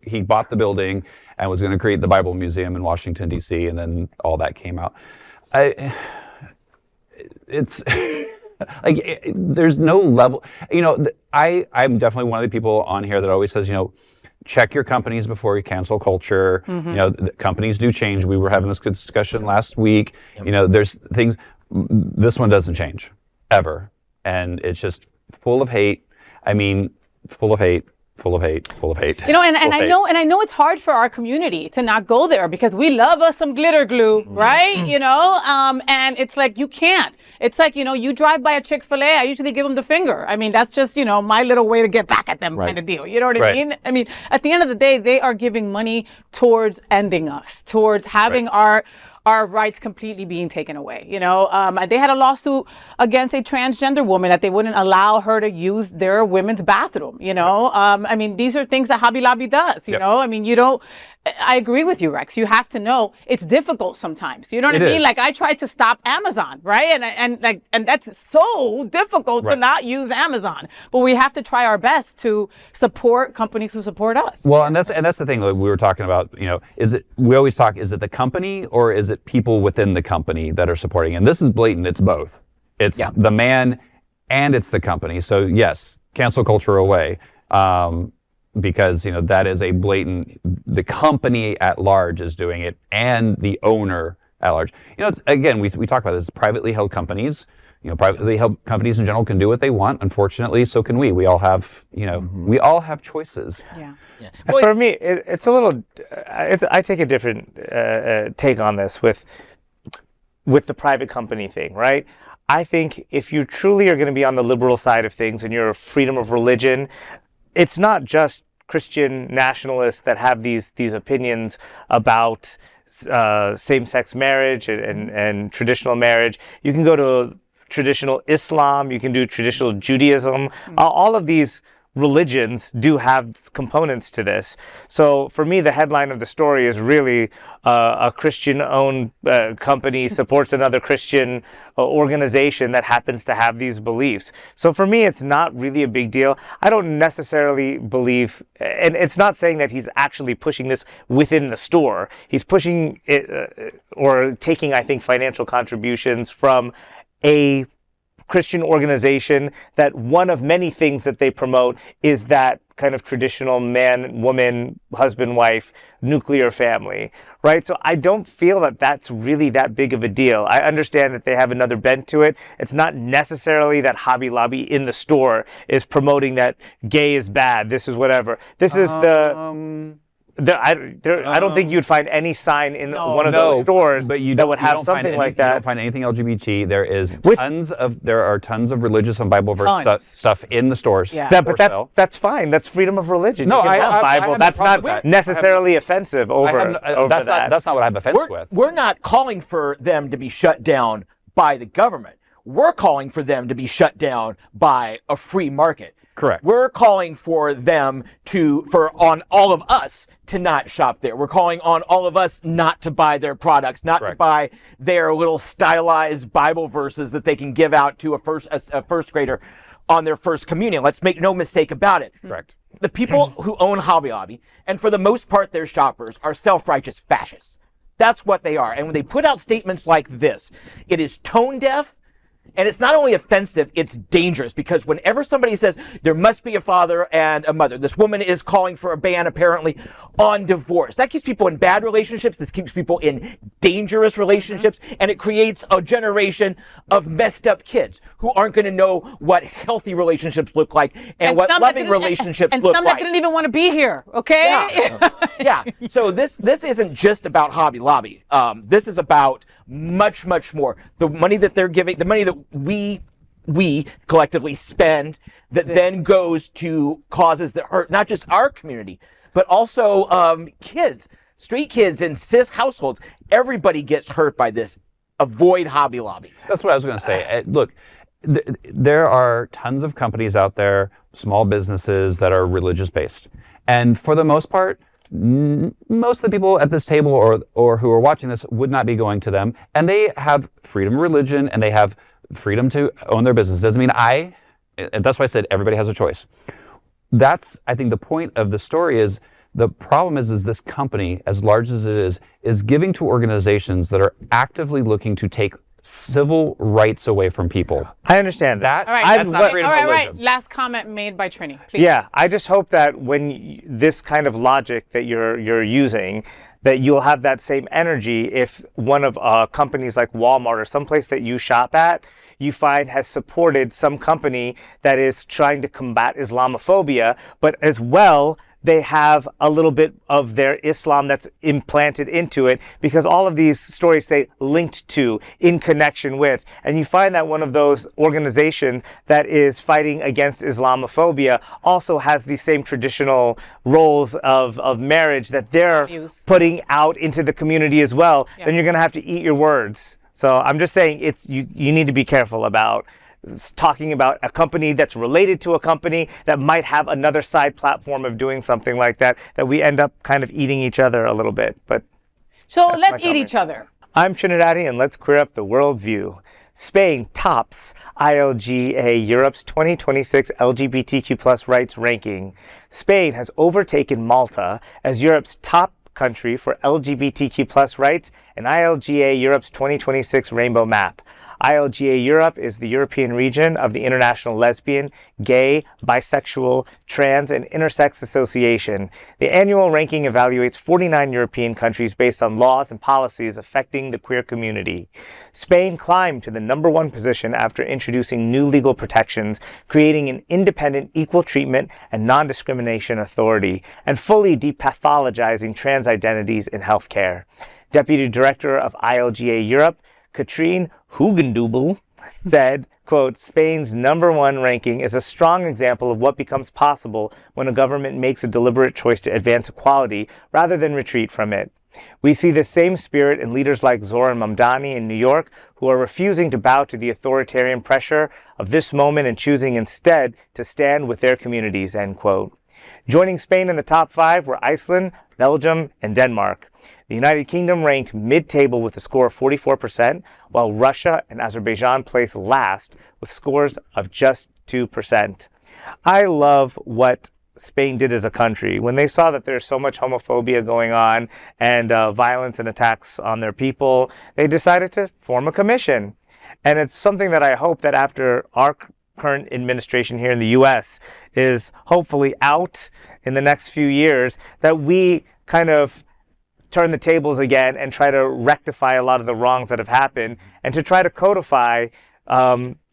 He bought the building and was going to create the Bible Museum in Washington, D.C., and then all that came out. It's like, there's no level. You know, I'm definitely one of the people on here that always says, you know, check your companies before you cancel culture. You know, companies do change. We were having this good discussion last week. You know, there's things, this one doesn't change ever. And it's just full of hate. I mean, full of hate. Full of hate. You know, and I know it's hard for our community to not go there because we love us some glitter glue, right? You know, and it's like you can't. It's like, you know, you drive by a Chick-fil-A, I usually give them the finger. I mean, that's just, you know, my little way to get back at them kind of deal. You know what I mean? I mean, at the end of the day, they are giving money towards ending us, towards having our rights completely being taken away. You know, they had a lawsuit against a transgender woman that they wouldn't allow her to use their women's bathroom. You know, I mean, these are things that Hobby Lobby does. You know, I mean, you don't. I agree with you, Rex. You have to know it's difficult sometimes. You know what I mean? Like I tried to stop Amazon, right? And that's so difficult to not use Amazon. But we have to try our best to support companies who support us. Well, and that's the thing that we were talking about. You know, is it the company or is it people within the company that are supporting? And this is blatant. It's both. It's the man and it's the company. So yes, cancel culture away. Because, you know, that is a blatant, the company at large is doing it and the owner at large. You know, it's, again, we talk about this, privately held companies. You know, privately held companies in general can do what they want. Unfortunately, so can we. We all have, you know, we all have choices. Well, for me, it's a little, I take a different take on this with the private company thing, right? I think if you truly are going to be on the liberal side of things and you're freedom of religion, it's not just Christian nationalists that have these opinions about same-sex marriage and traditional marriage. You can go to traditional Islam, you can do traditional Judaism. All of these religions do have components to this. So for me, the headline of the story is really a Christian-owned company supports another Christian organization that happens to have these beliefs. So for me, it's not really a big deal. I don't necessarily believe, and it's not saying that he's actually pushing this within the store. He's pushing it or taking, I think, financial contributions from a Christian organization that one of many things that they promote is that kind of traditional man, woman, husband, wife, nuclear family, right? So I don't feel that that's really that big of a deal. I understand that they have another bent to it. It's not necessarily that Hobby Lobby in the store is promoting that gay is bad, this is whatever. This is I don't think you'd find any sign in one of those stores that would have something like that. You don't find anything LGBT. There are tons of religious and Bible verse stuff in the stores. But that's fine. That's freedom of religion. No, you can have Bible. That's not necessarily offensive over that. That's not what I have offense with. We're not calling for them to be shut down by the government. We're calling for them to be shut down by a free market. Correct. We're calling for them on all of us to not shop there. We're calling on all of us not to buy their products, not to buy their little stylized Bible verses that they can give out to a first grader on their first communion. Let's make no mistake about it. Correct. The people who own Hobby Lobby, and for the most part their shoppers, are self-righteous fascists. That's what they are. And when they put out statements like this, it is tone deaf. And it's not only offensive, it's dangerous, because whenever somebody says there must be a father and a mother, this woman is calling for a ban apparently on divorce. That keeps people in bad relationships. This keeps people in dangerous relationships. And it creates a generation of messed up kids who aren't going to know what healthy relationships look like and what loving relationships look like. And some that didn't even want to be here, okay? Yeah. So this isn't just about Hobby Lobby. This is about much, much more. The money that they're giving, the money that we collectively spend, that then goes to causes that hurt not just our community, but also kids, street kids in cis households. Everybody gets hurt by this. Avoid Hobby Lobby. That's what I was going to say. Look, there are tons of companies out there, small businesses that are religious based. And for the most part, most of the people at this table or who are watching this would not be going to them. And they have freedom of religion and they have freedom to own their business. Doesn't mean and that's why I said everybody has a choice. That's, I think, the point of the story is the problem is this company, as large as it is giving to organizations that are actively looking to take civil rights away from people. I understand that. All right, That's not freedom of all right. religion. Last comment made by Trini. Please. Yeah, I just hope that when this kind of logic that you're using, that you'll have that same energy if one of companies like Walmart or someplace that you shop at, you find has supported some company that is trying to combat Islamophobia, but as well, they have a little bit of their Islam that's implanted into it, because all of these stories say linked to, in connection with. And you find that one of those organizations that is fighting against Islamophobia also has these same traditional roles of marriage that they're putting out into the community as well. Yeah. Then you're going to have to eat your words. So I'm just saying you need to be careful about talking about a company that's related to a company that might have another side platform of doing something like that we end up kind of eating each other a little bit. But so let's eat each other. I'm TriniDaddy, and let's queer up the worldview. Spain tops ILGA-Europe's 2026 LGBTQ plus rights ranking. Spain has overtaken Malta as Europe's top country for LGBTQ plus rights in ILGA-Europe's 2026 Rainbow Map. ILGA-Europe is the European region of the International Lesbian, Gay, Bisexual, Trans, and Intersex Association. The annual ranking evaluates 49 European countries based on laws and policies affecting the queer community. Spain climbed to the #1 position after introducing new legal protections, creating an independent equal treatment and non-discrimination authority, and fully depathologizing trans identities in healthcare. Deputy Director of ILGA-Europe, Katrine Hugendubel, said, quote, Spain's #1 ranking is a strong example of what becomes possible when a government makes a deliberate choice to advance equality rather than retreat from it. We see the same spirit in leaders like Zoran Mamdani in New York, who are refusing to bow to the authoritarian pressure of this moment and choosing instead to stand with their communities, end quote. Joining Spain in the top 5 were Iceland, Belgium, and Denmark. The United Kingdom ranked mid-table with a score of 44%, while Russia and Azerbaijan placed last with scores of just 2%. I love what Spain did as a country. When they saw that there's so much homophobia going on and violence and attacks on their people, they decided to form a commission. And it's something that I hope that after our current administration here in the U.S. is hopefully out in the next few years, that we kind of turn the tables again and try to rectify a lot of the wrongs that have happened and to try to codify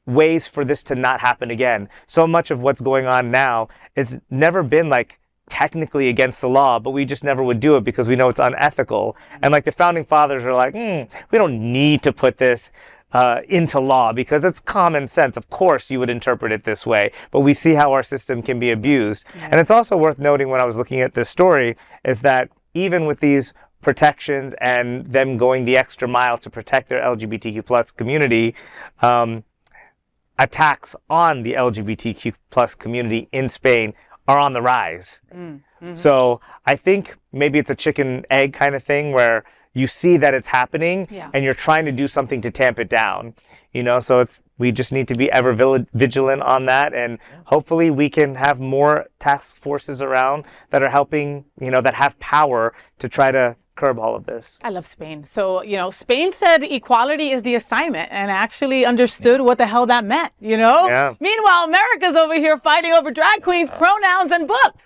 ways for this to not happen again. So much of what's going on now has never been like technically against the law, but we just never would do it because we know it's unethical. And like the founding fathers are like, we don't need to put this into law because it's common sense. Of course you would interpret it this way, but we see how our system can be abused. And it's also worth noting when I was looking at this story is that even with these protections and them going the extra mile to protect their LGBTQ plus community, attacks on the LGBTQ plus community in Spain are on the rise. So I think maybe it's a chicken egg kind of thing where you see that it's happening and you're trying to do something to tamp it down, you know, so we just need to be ever vigilant on that. And hopefully we can have more task forces around that are helping, you know, that have power to try to curb all of this. I love Spain. So, you know, Spain said equality is the assignment and actually understood what the hell that meant, you know? Meanwhile, America's over here fighting over drag queens, pronouns, and books.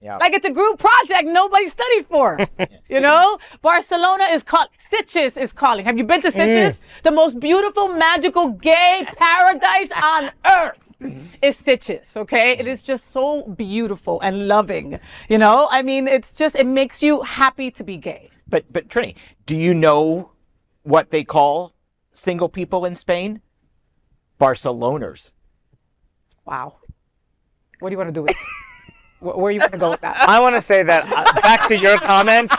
Like it's a group project nobody studied for, you know? Barcelona is called, Stitches is calling. Have you been to Stitches? The most beautiful, magical, gay paradise on earth is Stitches, okay? It is just so beautiful and loving, you know? I mean, it's just, it makes you happy to be gay. But Trini, do you know what they call single people in Spain? Barceloners. Wow. What do you want to do with it? Where are you going to go with that? I want to say that, back to your comment,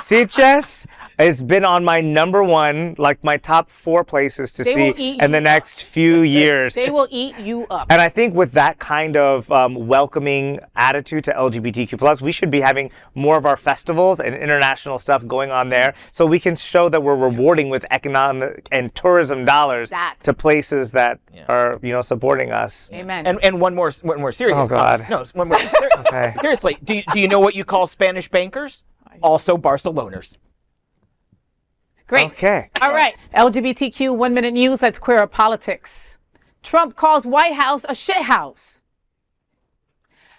Sitges, It's been on my number one, like my top 4 places to They will see eat in the you next few years. They will eat you up. And I think with that kind of welcoming attitude to LGBTQ+, we should be having more of our festivals and international stuff going on there, so we can show that we're rewarding with economic and tourism dollars to places that are, supporting us. Amen. And one more serious. Oh, God. No, one more. Okay. Seriously, do you know what you call Spanish bankers? Also Barceloners. Great. Okay. All right. LGBTQ 1 Minute News. Let's queer up politics. Trump calls White House a shithouse.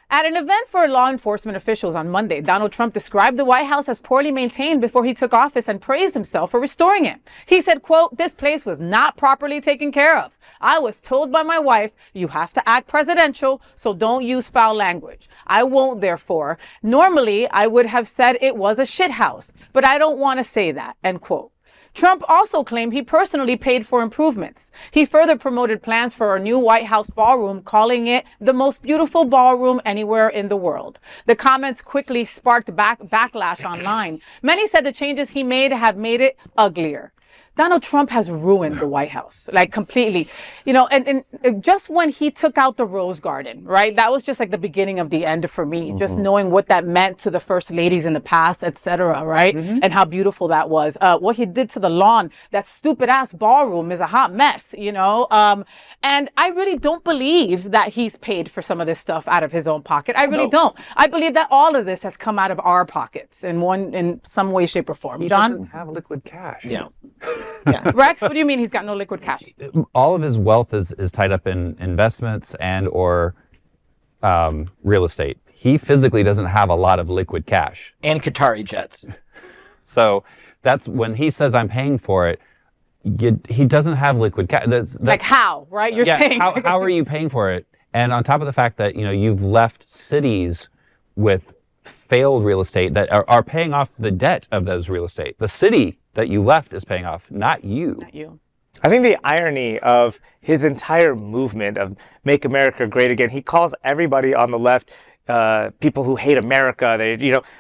At an event for law enforcement officials on Monday, Donald Trump described the White House as poorly maintained before he took office and praised himself for restoring it. He said, quote, "This place was not properly taken care of. I was told by my wife, you have to act presidential, so don't use foul language. I won't, therefore. Normally, I would have said it was a shithouse, but I don't want to say that," end quote. Trump also claimed he personally paid for improvements. He further promoted plans for a new White House ballroom, calling it the most beautiful ballroom anywhere in the world. The comments quickly sparked backlash online. Many said the changes he made have made it uglier. Donald Trump has ruined the White House, like completely, and just when he took out the Rose Garden, right? That was just like the beginning of the end for me, just knowing what that meant to the first ladies in the past, etc., right? And how beautiful that was. What he did to the lawn, that stupid ass ballroom is a hot mess, and I really don't believe that he's paid for some of this stuff out of his own pocket. I really don't. I believe that all of this has come out of our pockets in some way, shape, or form. He John? doesn't have liquid cash. Yeah. Rex, what do you mean he's got no liquid cash? All of his wealth is tied up in investments and or real estate. He physically doesn't have a lot of liquid cash. And Qatari jets. So that's when he says I'm paying for it, he doesn't have liquid cash. Like how, right? You're saying. How are you paying for it? And on top of the fact that, you've left cities with failed real estate that are paying off the debt of those real estate. The city that you left is paying off, not you. Not you. I think the irony of his entire movement of Make America Great Again, he calls everybody on the left people who hate America,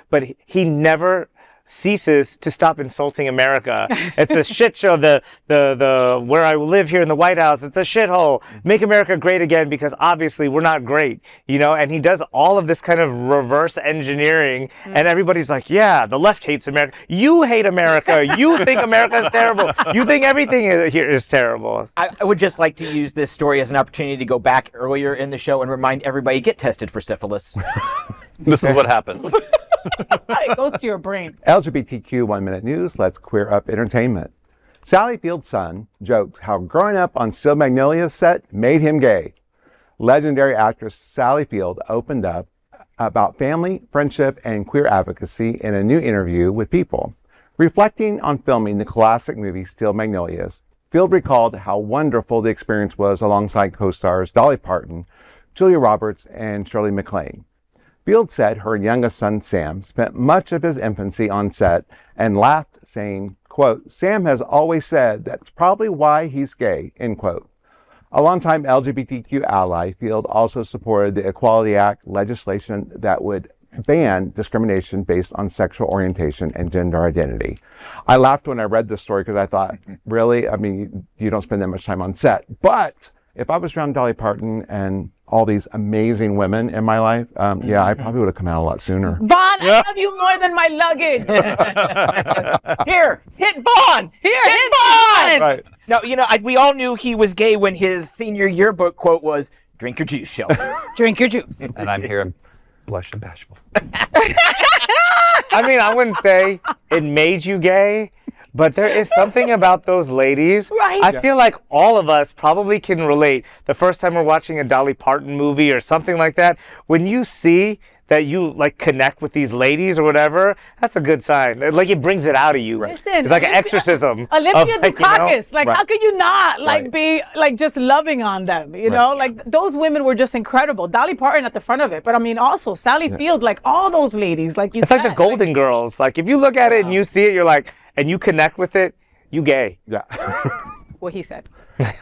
but he never ceases to stop insulting America. It's a shit show. The where I live here in the White House, it's a shithole. Make America great again, because obviously we're not great, and he does all of this kind of reverse engineering, and everybody's like, yeah, the left hates America. You hate America. You think America is terrible. You think everything here is terrible. I would just like to use this story as an opportunity to go back earlier in the show and remind everybody, get tested for syphilis. This is what happened. It goes to your brain. LGBTQ 1 Minute News. Let's queer up entertainment. Sally Field's son jokes how growing up on Still Magnolias set made him gay. Legendary actress Sally Field opened up about family, friendship, and queer advocacy in a new interview with People. Reflecting on filming the classic movie Still Magnolias, Field recalled how wonderful the experience was alongside co-stars Dolly Parton, Julia Roberts, and Shirley MacLaine. Field said her youngest son, Sam, spent much of his infancy on set and laughed, saying, quote, "Sam has always said that's probably why he's gay," end quote. A longtime LGBTQ ally, Field also supported the Equality Act legislation that would ban discrimination based on sexual orientation and gender identity. I laughed when I read this story because I thought, really? I mean, you don't spend that much time on set. But if I was around Dolly Parton and all these amazing women in my life, I probably would have come out a lot sooner. Vaughn, I love you more than my luggage. Here, hit Vaughn! Here, hit Vaughn! Right. Now, we all knew he was gay when his senior yearbook quote was, "Drink your juice, Sheldon." Drink your juice. And I'm here, I'm blush and bashful. I mean, I wouldn't say it made you gay, but there is something about those ladies. Right. I feel like all of us probably can relate. The first time we're watching a Dolly Parton movie or something like that, when you see that you connect with these ladies or whatever, that's a good sign. Like it brings it out of you. Listen, it's like an exorcism. Olivia Dukakis, Right. how could you not Right. be just loving on them? Those women were just incredible. Dolly Parton at the front of it, but I mean also Sally Field, all those ladies, you It's like the Golden Girls. Like if you look at it and you see it, you're like, and you connect with it, you gay. Yeah, what he said.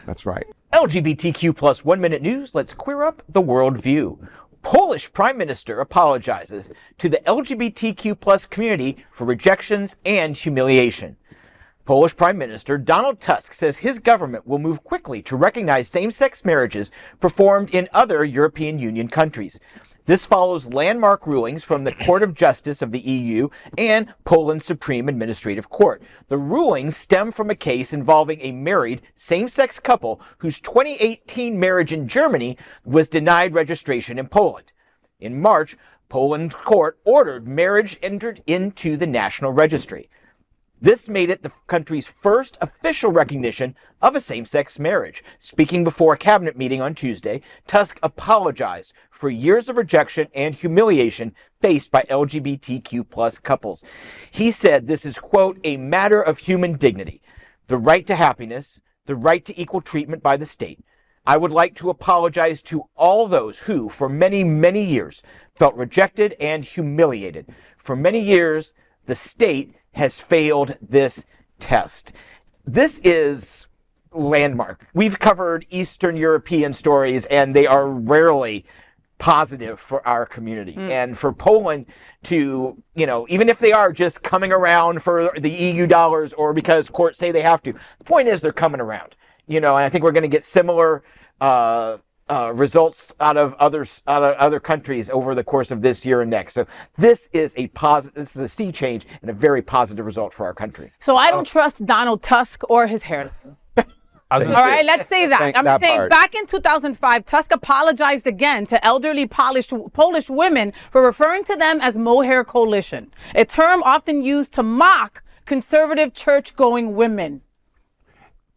that's right. LGBTQ plus 1 minute news. Let's queer up the worldview. Polish Prime Minister apologizes to the LGBTQ plus community for rejections and humiliation. Polish Prime Minister Donald Tusk says his government will move quickly to recognize same-sex marriages performed in other European Union countries. This follows landmark rulings from the Court of Justice of the EU and Poland's Supreme Administrative Court. The rulings stem from a case involving a married same-sex couple whose 2018 marriage in Germany was denied registration in Poland. In March, Poland's court ordered marriage entered into the national registry. This made it the country's first official recognition of a same-sex marriage. Speaking before a cabinet meeting on Tuesday, Tusk apologized for years of rejection and humiliation faced by LGBTQ plus couples. He said this is, quote, a matter of human dignity, the right to happiness, the right to equal treatment by the state. I would like to apologize to all those who, for many, many years, felt rejected and humiliated. For many years, the state has failed this test. This is landmark. We've covered Eastern European stories, and they are rarely positive for our community. And for Poland to, even if they are just coming around for the EU dollars or because courts say they have to, the point is they're coming around. And I think we're going to get similar results out of other countries over the course of this year and next. So this is a sea change and a very positive result for our country. So I don't trust Donald Tusk or his hairline. All right, let's say that. I'm saying back in 2005, Tusk apologized again to elderly Polish women for referring to them as Mohair Coalition, a term often used to mock conservative church-going women.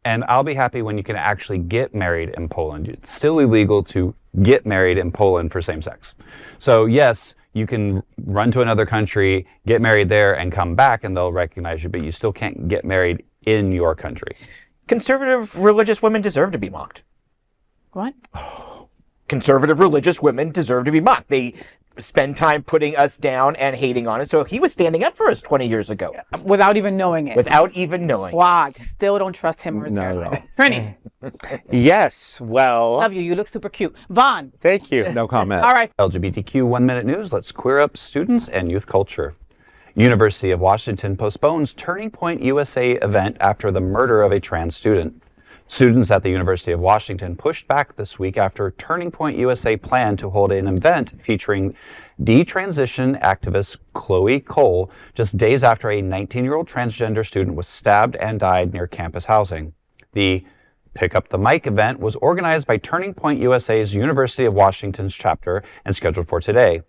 And I'll be happy when you can actually get married in Poland. It's still illegal to get married in Poland for same-sex. So yes, you can run to another country, get married there, and come back, and they'll recognize you, but you still can't get married in your country. Conservative religious women deserve to be mocked. What? Conservative religious women deserve to be mocked. They spend time putting us down and hating on us. So he was standing up for us 20 years ago. Without even knowing it. Without even knowing. Wow, I still don't trust him or his hairline. Trini. Yes, well. Love you. You look super cute. Vaughn. Thank you. No comment. All right. LGBTQ 1 Minute News. Let's queer up students and youth culture. University of Washington postpones Turning Point USA event after the murder of a trans student. Students at the University of Washington pushed back this week after Turning Point USA planned to hold an event featuring detransition activist Chloe Cole just days after a 19-year-old transgender student was stabbed and died near campus housing. The Pick Up the Mic event was organized by Turning Point USA's University of Washington's chapter and scheduled for today.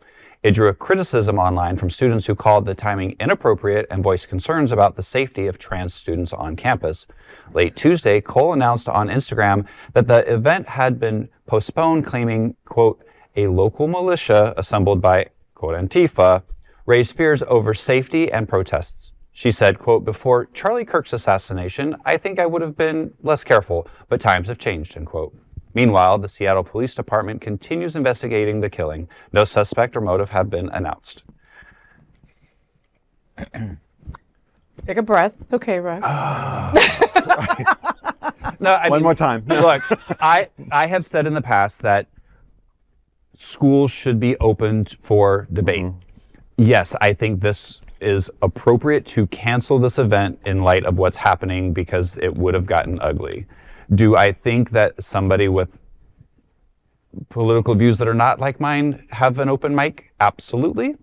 It drew a criticism online from students who called the timing inappropriate and voiced concerns about the safety of trans students on campus. Late Tuesday, Cole announced on Instagram that the event had been postponed, claiming, quote, a local militia assembled by, quote, Antifa, raised fears over safety and protests. She said, quote, before Charlie Kirk's assassination, I think I would have been less careful, but times have changed, end quote. Meanwhile, the Seattle Police Department continues investigating the killing. No suspect or motive have been announced. Take a breath. It's okay, Rex. No, One more time. Look, I have said in the past that schools should be opened for debate. Yes, I think this is appropriate to cancel this event in light of what's happening because it would have gotten ugly. Do I think that somebody with political views that are not like mine have an open mic? Absolutely.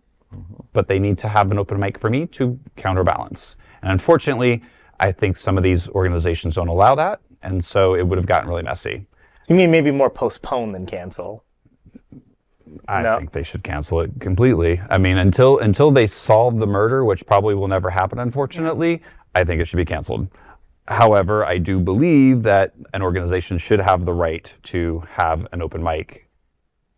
But they need to have an open mic for me to counterbalance. And unfortunately, I think some of these organizations don't allow that. And so it would have gotten really messy. You mean maybe more postpone than cancel? I think they should cancel it completely. I mean, until they solve the murder, which probably will never happen, unfortunately, I think it should be canceled. However, I do believe that an organization should have the right to have an open mic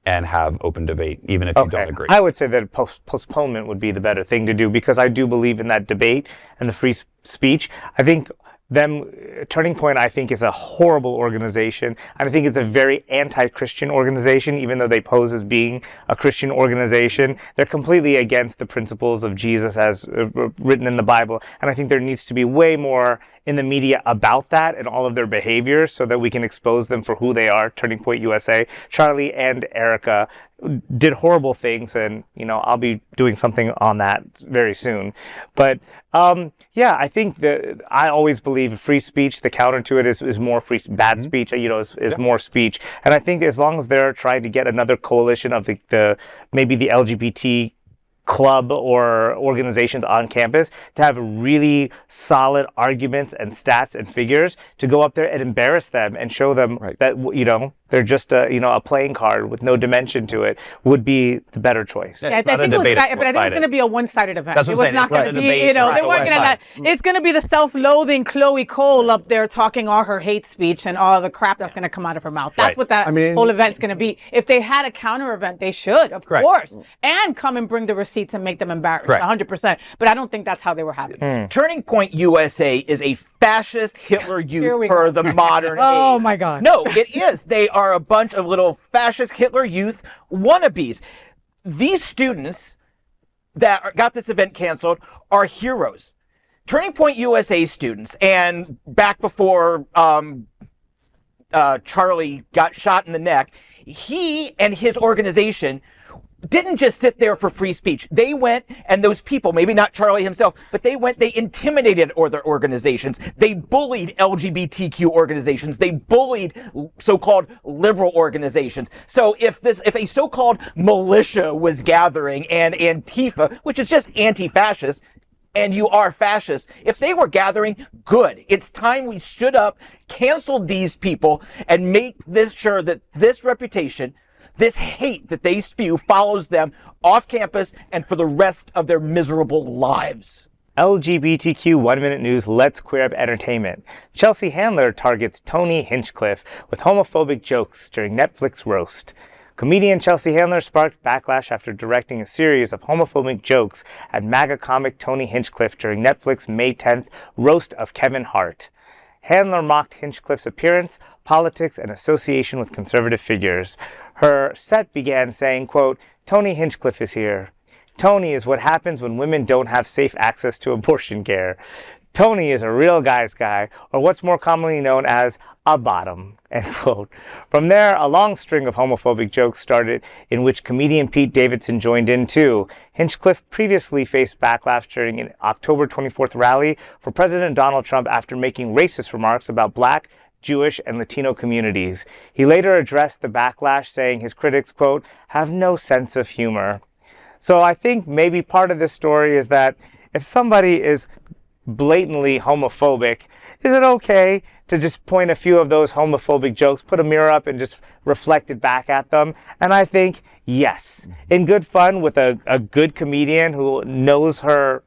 and have open debate, even if you don't agree. I would say that postponement would be the better thing to do because I do believe in that debate and the free speech. I think Turning Point, I think, is a horrible organization. And I think it's a very anti-Christian organization, even though they pose as being a Christian organization. They're completely against the principles of Jesus as written in the Bible. And I think there needs to be way more in the media about that and all of their behaviors so that we can expose them for who they are. Turning Point USA, Charlie and Erica did horrible things, and I'll be doing something on that very soon. But yeah, I think that I always believe free speech, the counter to it is more bad speech, is more speech. And I think as long as they're trying to get another coalition of maybe the LGBT club or organizations on campus to have really solid arguments and stats and figures to go up there and embarrass them and show them that they're just a playing card with no dimension to it would be the better choice. Yeah, I think it was going to be a one-sided event. That's what I'm saying. It was not going to be, they weren't going to let. It's going to be the self-loathing Chloe Cole up there talking all her hate speech and all the crap that's going to come out of her mouth. That's what that whole event's going to be. If they had a counter event, they should, of course, and come and bring the receipts and make them embarrassed, 100%. But I don't think that's how they were happening. Turning Point USA is a fascist Hitler youth for the modern age. Oh my God. No, it is. They are a bunch of little fascist Hitler youth wannabes. These students that got this event canceled are heroes. Turning Point USA students, and back before Charlie got shot in the neck, he and his organization didn't just sit there for free speech. They went, and those people, maybe not Charlie himself, but they intimidated other organizations. They bullied LGBTQ organizations. They bullied so-called liberal organizations. So if a so-called militia was gathering and Antifa, which is just anti-fascist, and you are fascist, if they were gathering, good. It's time we stood up, canceled these people, and make this sure that this reputation, this hate that they spew, follows them off campus and for the rest of their miserable lives. LGBTQ 1 Minute News Let's Queer Up Entertainment. Chelsea Handler targets Tony Hinchcliffe with homophobic jokes during Netflix roast. Comedian Chelsea Handler sparked backlash after directing a series of homophobic jokes at MAGA comic Tony Hinchcliffe during Netflix May 10th roast of Kevin Hart. Handler mocked Hinchcliffe's appearance, politics, and association with conservative figures. Her set began saying, quote, "Tony Hinchcliffe is here. Tony is what happens when women don't have safe access to abortion care. Tony is a real guy's guy, or what's more commonly known as a bottom," end quote. From there, a long string of homophobic jokes started, in which comedian Pete Davidson joined in too. Hinchcliffe previously faced backlash during an October 24th rally for President Donald Trump after making racist remarks about Black, Jewish, and Latino communities. He later addressed the backlash, saying his critics, quote, "have no sense of humor." So I think maybe part of this story is that if somebody is blatantly homophobic, is it okay to just point a few of those homophobic jokes, put a mirror up and just reflect it back at them? And I think, yes, in good fun with a good comedian who knows her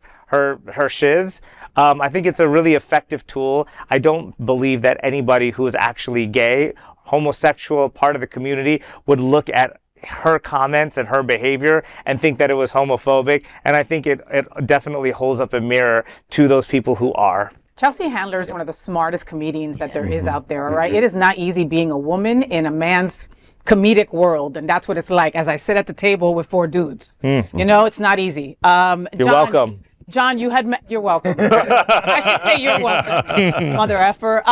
shiz, I think it's a really effective tool. I don't believe that anybody who is actually gay, homosexual, part of the community would look at her comments and her behavior and think that it was homophobic. And I think it definitely holds up a mirror to those people who are. Chelsea Handler is one of the smartest comedians that there is out there, all right? It is not easy being a woman in a man's comedic world, and that's what it's like as I sit at the table with 4 dudes. It's not easy. You're welcome. John, you're welcome. I should say you're welcome, mother effer.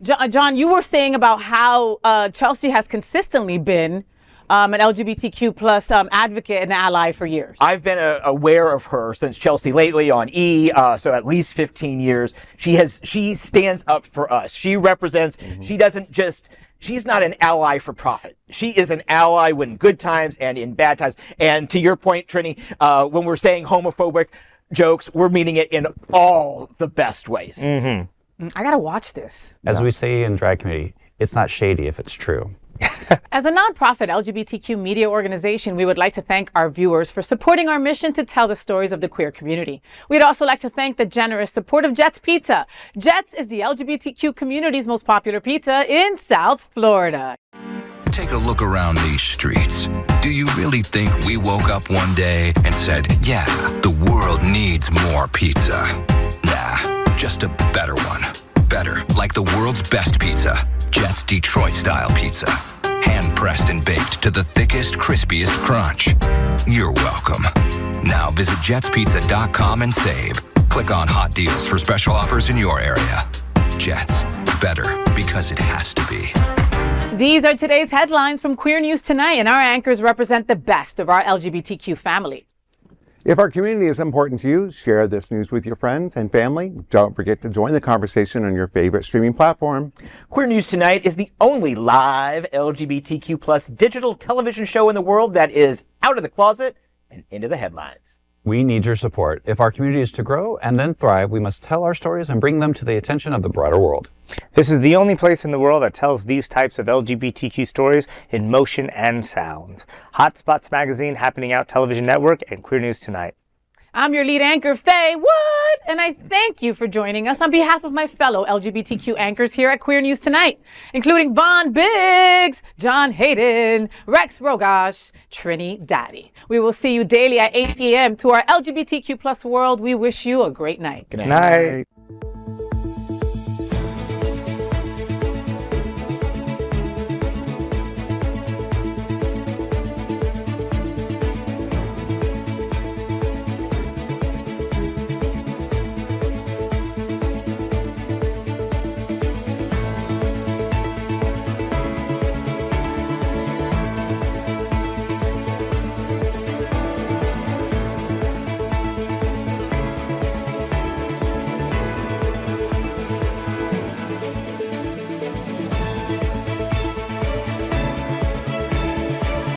John, you were saying about how Chelsea has consistently been an LGBTQ plus advocate and ally for years. I've been aware of her since Chelsea Lately on E, so at least 15 years. She stands up for us. She represents, she's not an ally for profit. She is an ally when good times and in bad times. And to your point, Trini, when we're saying homophobic jokes, we're meaning it in all the best ways. I gotta watch this. As we say in drag community, it's not shady if it's true. As a nonprofit LGBTQ media organization, we would like to thank our viewers for supporting our mission to tell the stories of the queer community. We'd also like to thank the generous support of Jets Pizza. Jets is the LGBTQ community's most popular pizza in South Florida. Take a look around these streets. Do you really think we woke up one day and said, yeah, the world needs more pizza? Nah, just a better one. Better, like the world's best pizza. Jet's Detroit-style pizza. Hand-pressed and baked to the thickest, crispiest crunch. You're welcome. Now visit jetspizza.com and save. Click on hot deals for special offers in your area. Jets, better because it has to be. These are today's headlines from Queer News Tonight, and our anchors represent the best of our LGBTQ family. If our community is important to you, share this news with your friends and family. Don't forget to join the conversation on your favorite streaming platform. Queer News Tonight is the only live LGBTQ plus digital television show in the world that is out of the closet and into the headlines. We need your support. If our community is to grow and then thrive, we must tell our stories and bring them to the attention of the broader world. This is the only place in the world that tells these types of LGBTQ stories in motion and sound. Hotspots Magazine, Happening Out Television Network, and Queer News Tonight. I'm your lead anchor, FayWhat, and I thank you for joining us on behalf of my fellow LGBTQ anchors here at Queer News Tonight, including Von Biggs, John Hayden, Rex Rogosch, TriniDaddy. We will see you daily at 8 p.m. To our LGBTQ plus world, we wish you a great night. Good night.